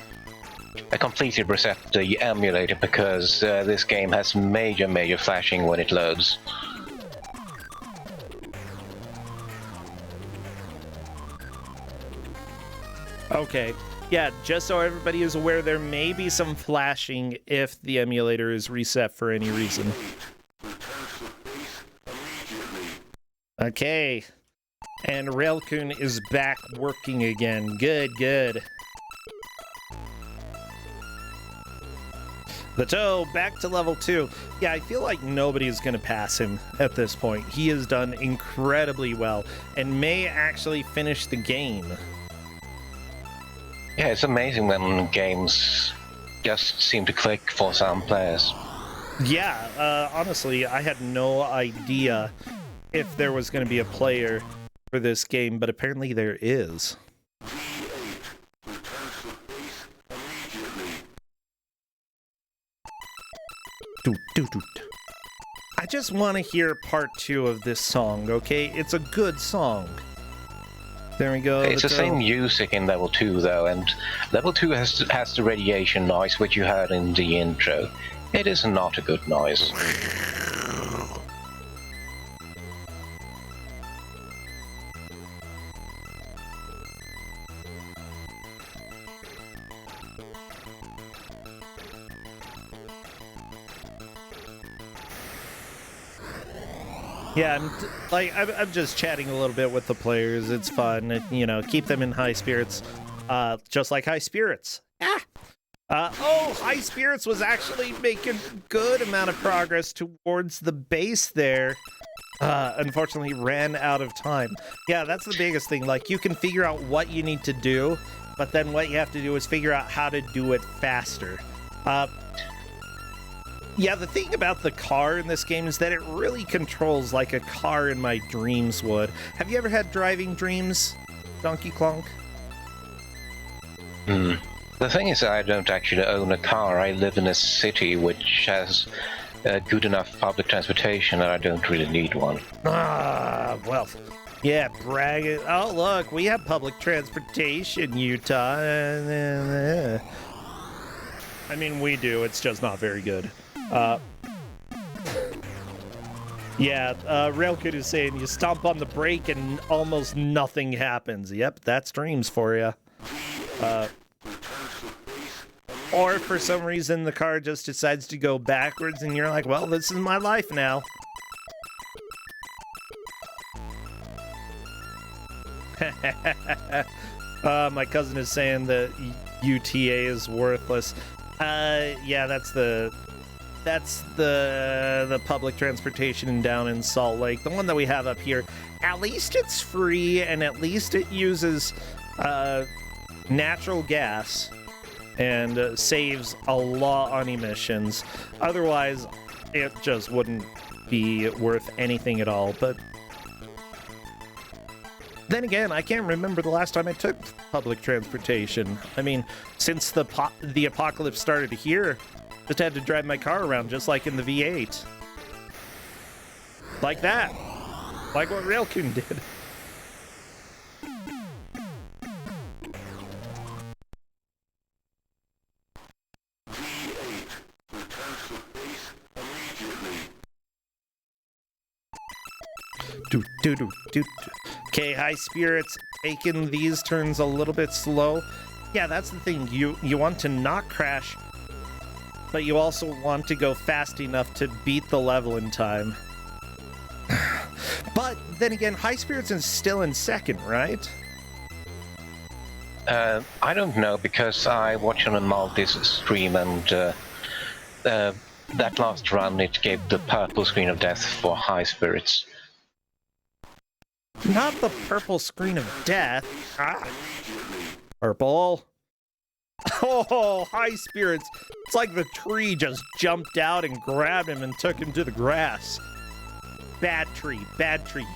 completely reset the emulator, because this game has major flashing when it loads. Okay. Yeah, just so everybody is aware, there may be some flashing if the emulator is reset for any reason. Okay. And Railcoon is back working again. Good. The toe, back to level 2. Yeah, I feel like nobody's going to pass him at this point. He has done incredibly well and may actually finish the game. Yeah, it's amazing when games just seem to click for some players. Yeah, honestly, I had no idea if there was going to be a player for this game, but apparently there is. I just want to hear part 2 of this song, okay? It's a good song. There we go. It's the same music in level 2 though, and level 2 has the radiation noise which you heard in the intro. It is not a good noise. Yeah, I'm just chatting a little bit with the players. It's fun, you know, keep them in high spirits, just like High Spirits. High Spirits was actually making good amount of progress towards the base there. Unfortunately, ran out of time. Yeah, that's the biggest thing. Like, you can figure out what you need to do, but then what you have to do is figure out how to do it faster. Yeah, the thing about the car in this game is that it really controls like a car in my dreams would. Have you ever had driving dreams, Donkey Kong? The thing is, I don't actually own a car. I live in a city which has good enough public transportation, and I don't really need one. Well, yeah, brag it. Oh, look, we have public transportation, Utah. I mean, we do. It's just not very good. Yeah, Railkid is saying you stomp on the brake and almost nothing happens. Yep, that's dreams for you. Or for some reason the car just decides to go backwards and you're like, well, this is my life now. My cousin is saying that UTA is worthless. Yeah, that's the public transportation down in Salt Lake. The one that we have up here, at least it's free and at least it uses natural gas and saves a lot on emissions. Otherwise, it just wouldn't be worth anything at all. But then again, I can't remember the last time I took public transportation. I mean, since the apocalypse started here, Just had to drive my car around just like in the V8. Like that. Like what Railcoon did. Okay, high spirits, taking these turns a little bit slow. Yeah, that's the thing. You want to not crash, but you also want to go fast enough to beat the level in time. But then again, high spirits is still in second, right? I don't know, because I watched on a Maltese stream, and that last run it gave the purple screen of death for high spirits. Not the purple screen of death. Ah. Purple. Oh, high spirits. It's like the tree just jumped out and grabbed him and took him to the grass. Bad tree, bad tree.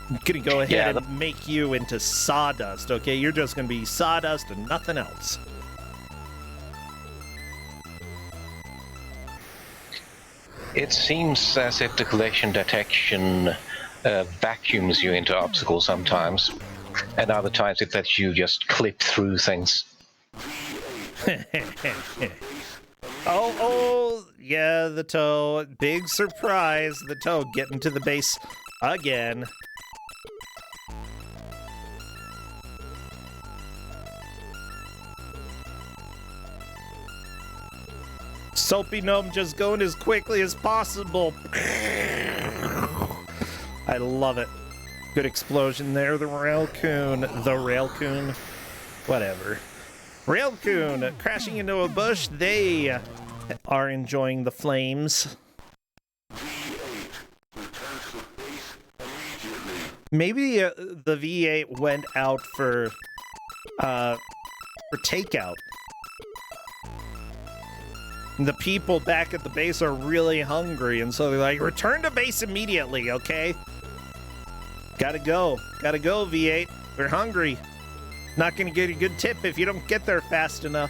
I'm gonna go ahead and make you into sawdust, okay? You're just gonna be sawdust and nothing else. It seems as if the collision detection vacuums you into obstacles sometimes, and other times it lets you just clip through things. Oh, yeah, the toe. Big surprise. The toe getting to the base again. Soapy Gnome just going as quickly as possible. I love it. Good explosion there. The Railcoon. Whatever. Railcoon crashing into a bush. They are enjoying the flames. Maybe the V8 went out for takeout. The people back at the base are really hungry, and so they're like, return to base immediately, okay? Gotta go, V8. We're hungry. Not gonna get a good tip if you don't get there fast enough.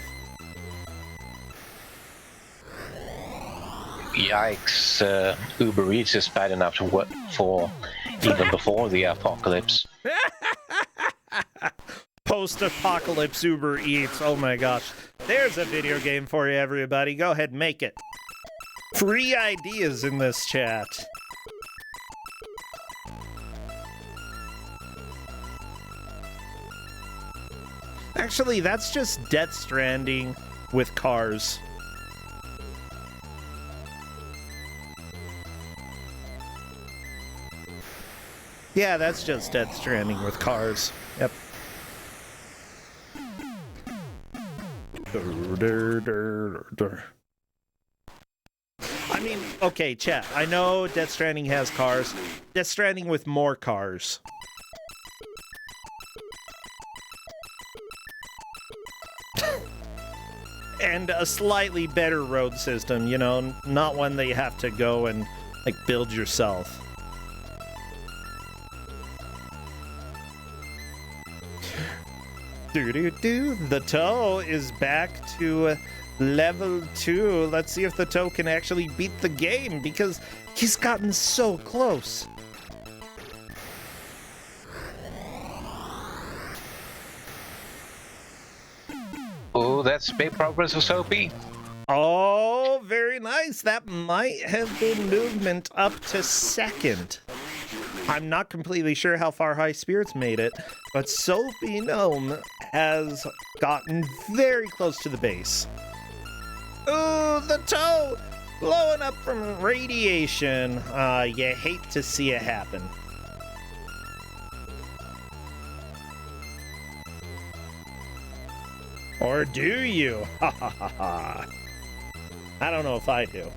Yikes, Uber Eats is bad enough to work for even before the apocalypse. Post-apocalypse Uber Eats, oh my gosh. There's a video game for you, everybody. Go ahead and make it. Free ideas in this chat. Actually, that's just Death Stranding with cars. Yeah, that's just Death Stranding with cars. Yep. I mean, okay, chat. I know Death Stranding has cars. Death Stranding with more cars. And a slightly better road system, you know, not one that you have to go and, like, build yourself. The toe is back to level 2. Let's see if the toe can actually beat the game, because he's gotten so close. Oh, that's big progress for Soapy. Oh, very nice. That might have been movement up to second. I'm not completely sure how far High Spirits made it, but Soapy Gnome has gotten very close to the base. Ooh, the toe blowing up from radiation. You hate to see it happen. Or do you? Ha ha ha ha. I don't know if I do.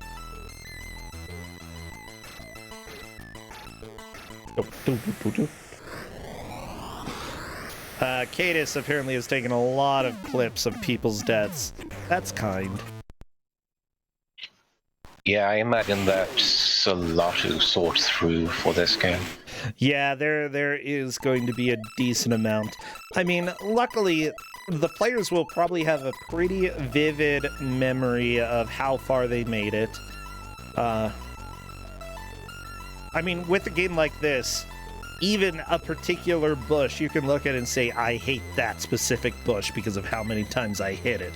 Cadis apparently has taken a lot of clips of people's deaths. That's kind. Yeah, I imagine that's a lot to sort through for this game. Yeah, there is going to be a decent amount. I mean, luckily, the players will probably have a pretty vivid memory of how far they made it. I mean, with a game like this, even a particular bush, you can look at it and say, I hate that specific bush because of how many times I hit it.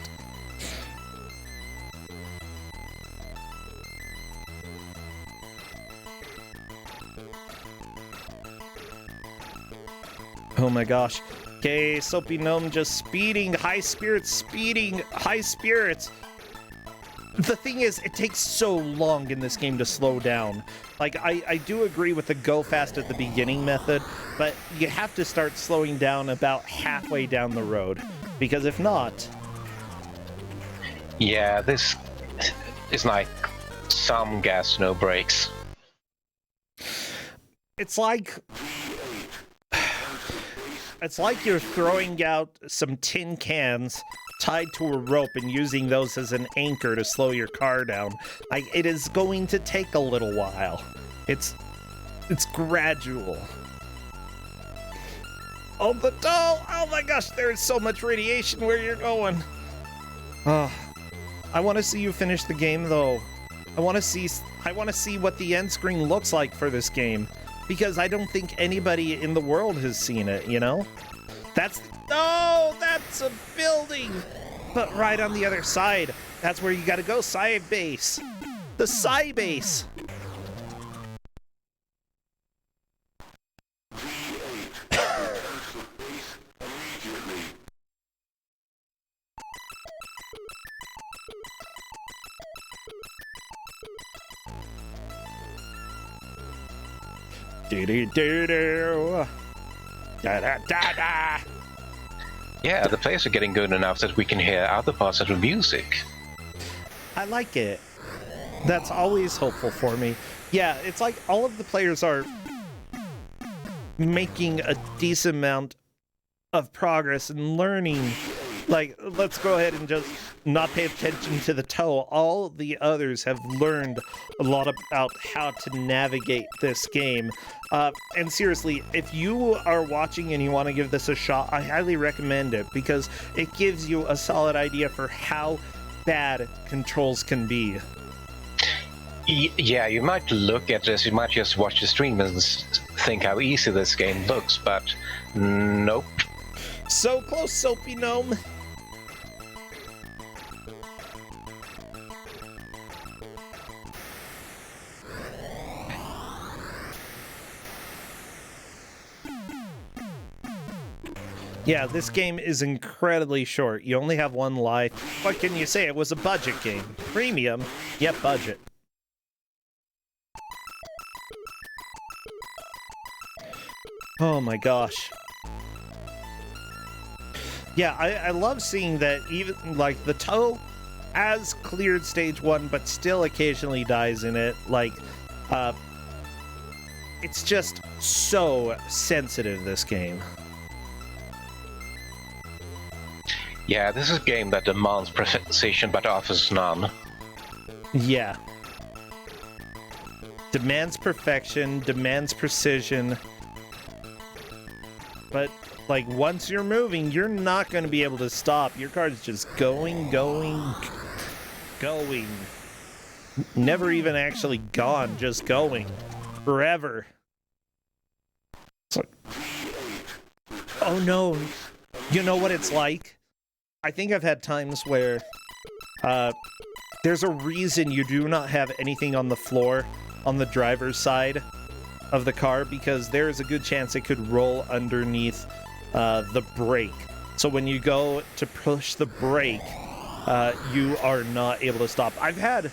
Oh my gosh. Okay, Soapy Gnome just speeding, high spirits. The thing is, it takes so long in this game to slow down. Like, I do agree with the go fast at the beginning method, but you have to start slowing down about halfway down the road, because if not... Yeah, this is like some gas, no brakes. It's like you're throwing out some tin cans tied to a rope and using those as an anchor to slow your car down. It is going to take a little while. It's gradual. Oh, the doll! Oh my gosh, there is so much radiation where you're going. I want to see you finish the game, though. I want to see what the end screen looks like for this game, because I don't think anybody in the world has seen it, you know? That's a building! But right on the other side, that's where you gotta go, Psy Base. The Psy Base! Do-do-do-do. Da-da-da-da. Yeah, the players are getting good enough that we can hear other parts of the music. I like it. That's always hopeful for me. Yeah, it's like all of the players are making a decent amount of progress and learning. Like, let's go ahead and just not pay attention to the toe. All the others have learned a lot about how to navigate this game. And seriously, if you are watching and you want to give this a shot, I highly recommend it, because it gives you a solid idea for how bad controls can be. Yeah, you might look at this, you might just watch the stream and think how easy this game looks, but nope. So close, Soapy Gnome. Yeah, this game is incredibly short. You only have one life. What can you say? It was a budget game. Premium, yet budget. Oh my gosh. Yeah, I love seeing that even, like, the toe has cleared stage 1, but still occasionally dies in it. Like, it's just so sensitive, this game. Yeah, this is a game that demands precision but offers none. Yeah. Demands perfection, demands precision. But, like, once you're moving, you're not going to be able to stop. Your car's just going. Never even actually gone, just going. Forever. It's like, oh no. You know what it's like? I think I've had times where there's a reason you do not have anything on the floor on the driver's side of the car, because there is a good chance it could roll underneath the brake. So when you go to push the brake, you are not able to stop. I've had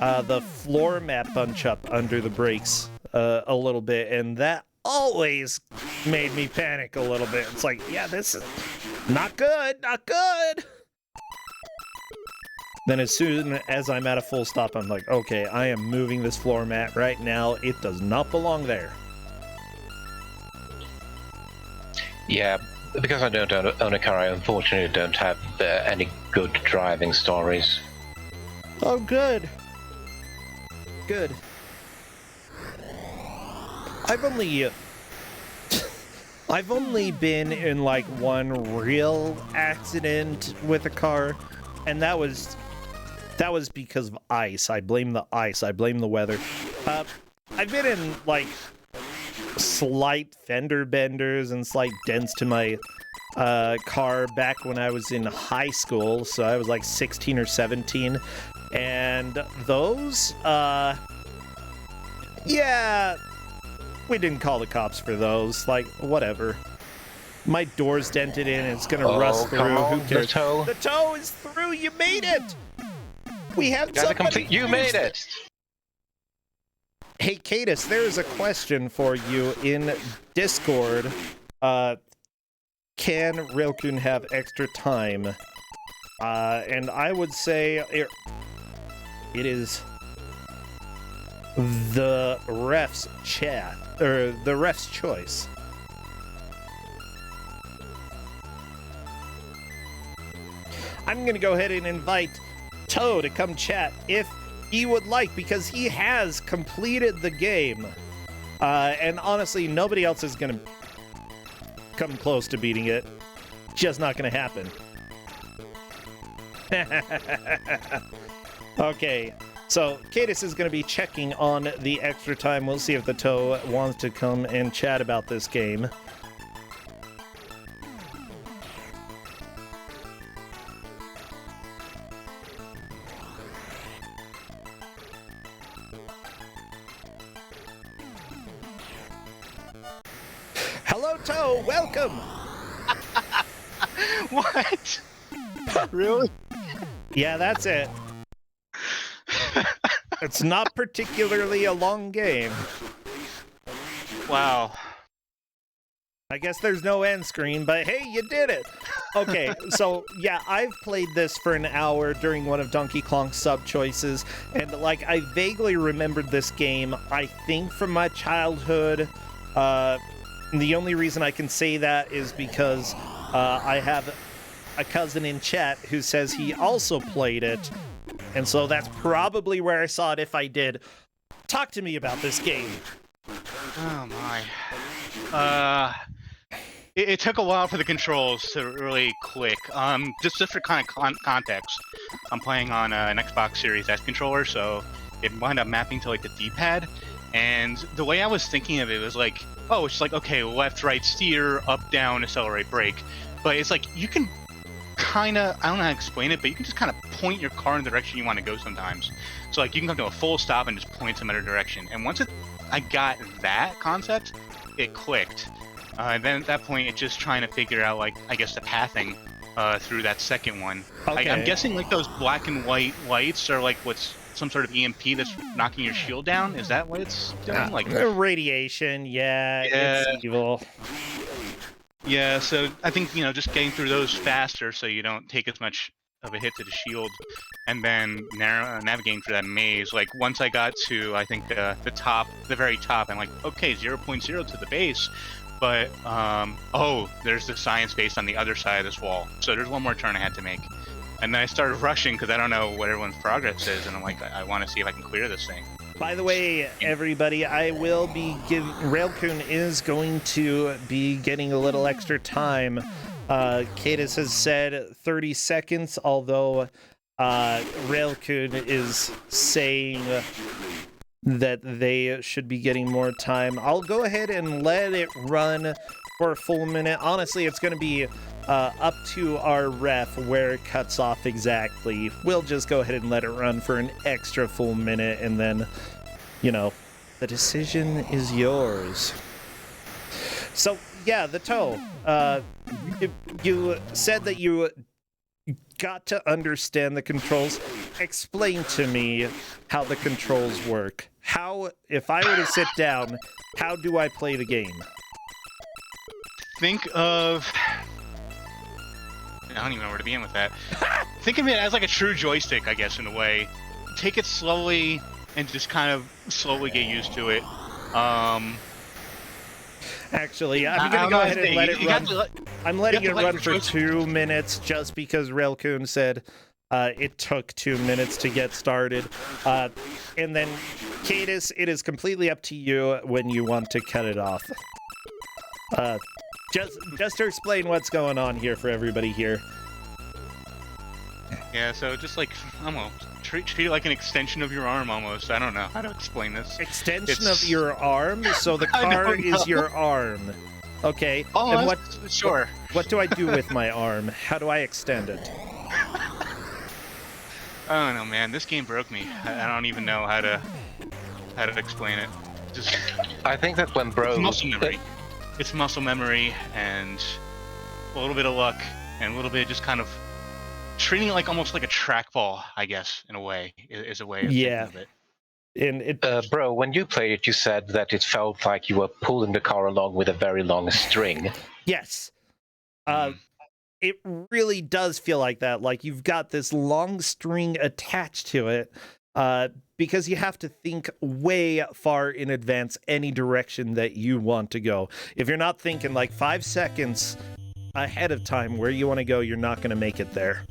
the floor mat bunch up under the brakes a little bit, and that always made me panic a little bit. It's like, yeah, this is not good. Then as soon as I'm at a full stop, I'm like, okay, I am moving this floor mat right now. It does not belong there. Yeah, because I don't own a car, I unfortunately don't have any good driving stories. Oh, good. Good. I've only I've only been in like one real accident with a car, and that was because of ice. I blame the ice. I blame the weather. I've been in like slight fender benders and slight dents to my car back when I was in high school, so I was like 16 or 17, and those, yeah, we didn't call the cops for those, like, whatever. My door's dented in, and it's gonna rust through. Who cares? The toe is through. You made it. We have somebody. You made it. Hey, Cadus, there is a question for you in Discord. Can Railkun have extra time? And I would say it is the ref's chat, or the ref's choice. I'm gonna go ahead and invite Toe to come chat if he would like, because he has completed the game. And honestly, nobody else is gonna come close to beating it. Just not gonna happen. Okay, so Cadus is gonna be checking on the extra time. We'll see if the Toe wants to come and chat about this game. Hello, Toe. Welcome. What? Really? Yeah, that's it. It's not particularly a long game. Wow. I guess there's no end screen, but hey, you did it. Okay, so yeah, I've played this for an hour during one of Donkey Kong's sub choices, and like I vaguely remembered this game, I think from my childhood. The only reason I can say that is because I have a cousin in chat who says he also played it, and so that's probably where I saw it if I did. Talk to me about this game. Oh my. It took a while for the controls to really click. Just for kind of context, I'm playing on an Xbox Series S controller, so it wound up mapping to like the D-pad, and the way I was thinking of it was like, oh, it's like, okay, left, right, steer, up, down, accelerate, brake. But it's like, you can kind of, I don't know how to explain it, but you can just kind of point your car in the direction you want to go sometimes. So like, you can come to a full stop and just point some other direction. And once I got that concept, it clicked. And then at that point, it's just trying to figure out, like, I guess the pathing through that second one. Okay. I'm guessing like those black and white lights are like what's some sort of EMP that's knocking your shield down? Is that what it's doing? Like radiation, yeah, it's evil. Yeah, so I think, you know, just getting through those faster so you don't take as much of a hit to the shield, and then navigating through that maze. Like, once I got to, I think, the very top, I'm like, okay, 0.0 to the base, but, oh, there's the science base on the other side of this wall. So there's one more turn I had to make. And then I started rushing because I don't know what everyone's progress is, and I'm like, I want to see if I can clear this thing. By the way, everybody, I will be Railkun is going to be getting a little extra time. Cadus has said 30 seconds, although Railkun is saying that they should be getting more time. I'll go ahead and let it run for a full minute. Honestly, it's going to be up to our ref where it cuts off exactly. We'll just go ahead and let it run for an extra full minute, and then, you know, the decision is yours. So, yeah, the toe. You said that you got to understand the controls. Explain to me how the controls work. How, if I were to sit down, how do I play the game? Think of... I don't even know where to begin with that. Think of it as like a true joystick, I guess, in a way. Take it slowly and just kind of slowly get used to it. Actually, I'm going to go ahead and let it run. I'm letting it run for 2 minutes just because Railkun said it took 2 minutes to get started. And then, Cadus, it is completely up to you when you want to cut it off. just to explain what's going on here for everybody here. Yeah, so just like, I don't know, treat it like an extension of your arm almost. I don't know how to explain this. Extension of your arm? So the car is your arm. Okay. Oh, and sure. What do I do with my arm? How do I extend it? I don't know, man. This game broke me. I don't even know how to explain it. Just I think that when Bro... It's muscle memory. It's muscle memory and a little bit of luck and a little bit of just kind of treating it like almost like a trackball, I guess, in a way, is a way of thinking of it. And it, Bro, when you played it, you said that it felt like you were pulling the car along with a very long string. Yes. It really does feel like that. Like you've got this long string attached to it, because you have to think way far in advance any direction that you want to go. If you're not thinking like 5 seconds ahead of time where you want to go, you're not going to make it there.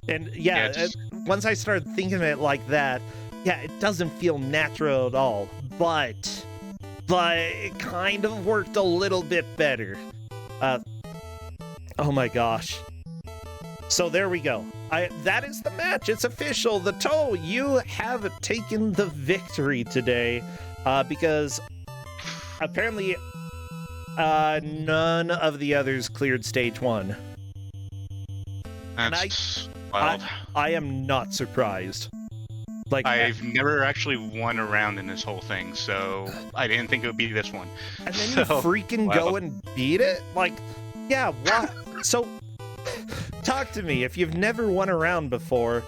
And once I started thinking of it like that, it doesn't feel natural at all, but it kind of worked a little bit better. Oh my gosh. So there we go. That is the match. It's official. The Toe, you have taken the victory today, because apparently none of the others cleared stage 1. That's wild. I am not surprised. Like I've never actually won a round in this whole thing, so I didn't think it would be this one. And then you freaking go and beat it? Like, yeah, what? So, talk to me. If you've never won a round before,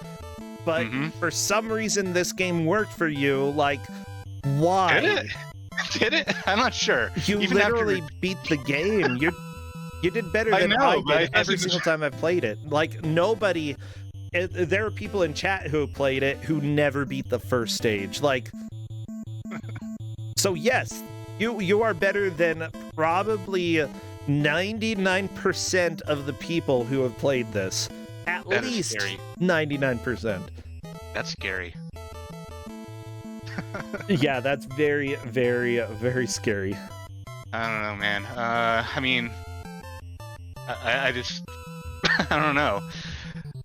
but for some reason this game worked for you, like, why? Did it? I'm not sure. You Even literally beat the game. You did better than I did every single time I've played it. Like, nobody... There are people in chat who have played it who never beat the first stage. Like, so yes, you are better than probably 99% of the people who have played this. At least 99%. That's scary. Yeah, that's very, very, very scary. I don't know, man. I mean, I just, I don't know.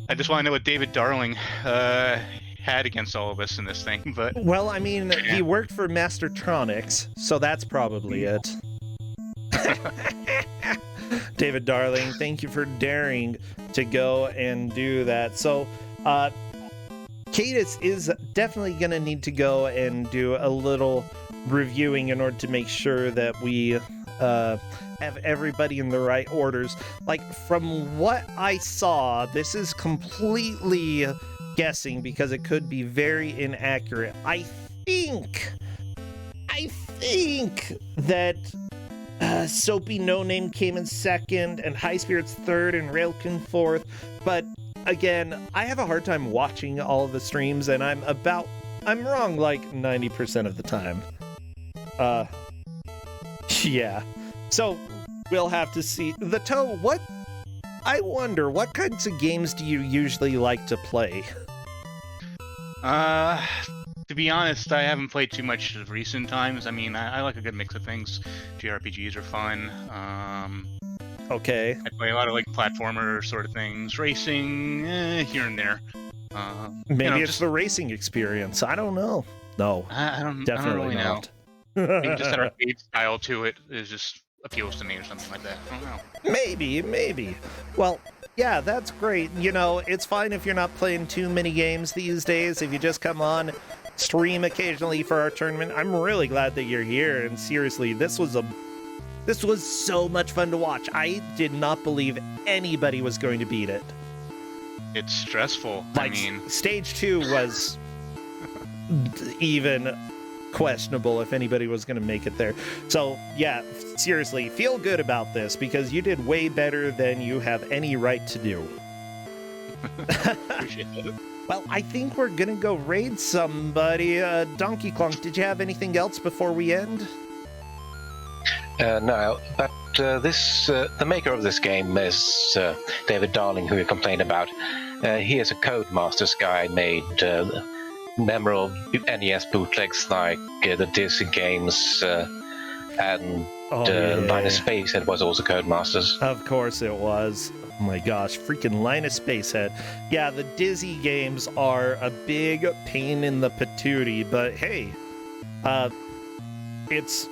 I just want to know what David Darling had against all of us in this thing, but... Well, I mean, he worked for Mastertronics, so that's probably it. David Darling, thank you for daring to go and do that. So, Cadis is definitely going to need to go and do a little reviewing in order to make sure that we have everybody in the right orders. Like, from what I saw, this is completely guessing because it could be very inaccurate. I think that Soapy No Name came in second and High Spirits third and Railkin fourth, but again, I have a hard time watching all of the streams, and I'm wrong like 90% of the time. Yeah. So, we'll have to see. The Toe, I wonder, what kinds of games do you usually like to play? To be honest, I haven't played too much of recent times. I mean, I like a good mix of things. JRPGs are fun. Okay. I play a lot of like platformer sort of things, racing, here and there. Maybe it's the racing experience. I don't know. No, I don't definitely really not. Maybe just that arcade style to it is just appeals to me or something like that. I don't know. Maybe. Well, yeah, that's great. You know, it's fine if you're not playing too many games these days. If you just come on, stream occasionally for our tournament. I'm really glad that you're here. And seriously, this was so much fun to watch. I did not believe anybody was going to beat it. It's stressful. Like, I mean, stage 2 was even questionable if anybody was going to make it there. So, yeah, seriously, feel good about this because you did way better than you have any right to do. appreciate it. Well, I think we're going to go raid somebody. Donkey Clunk, did you have anything else before we end? No, but the maker of this game is David Darling, who you complained about. He is a Codemasters guy, made memorable NES bootlegs like the Disney games and Linus Spacehead was also Codemasters. Of course it was. Oh my gosh, freaking Linus Spacehead. Yeah, the Dizzy games are a big pain in the patootie, but hey, it's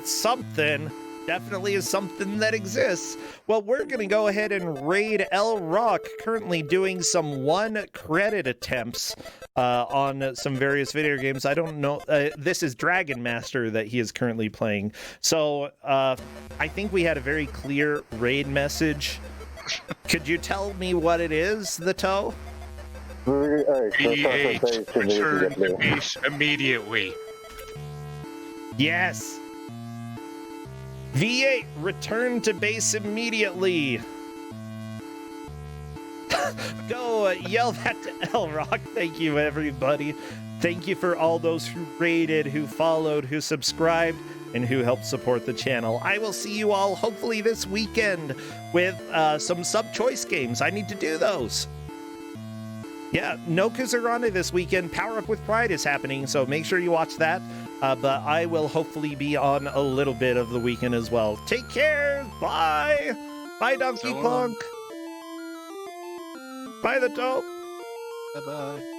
something. Definitely is something that exists. Well, we're going to go ahead and raid L Rock, currently doing some 1 credit attempts on some various video games. I don't know. This is Dragon Master that he is currently playing. So I think we had a very clear raid message. Could you tell me what it is, the toe? V8, return to base immediately. Yes. V8, return to base immediately. Go yell that to L Rock. Thank you, everybody. Thank you for all those who rated, who followed, who subscribed, and who helped support the channel. I will see you all hopefully this weekend with some sub-choice games. I need to do those. Yeah, no Kuso6rande this weekend. Power Up with Pride is happening, so make sure you watch that. But I will hopefully be on a little bit of the weekend as well. Take care. Bye. Bye, Donkey Kong. Bye, the dog. Bye-bye.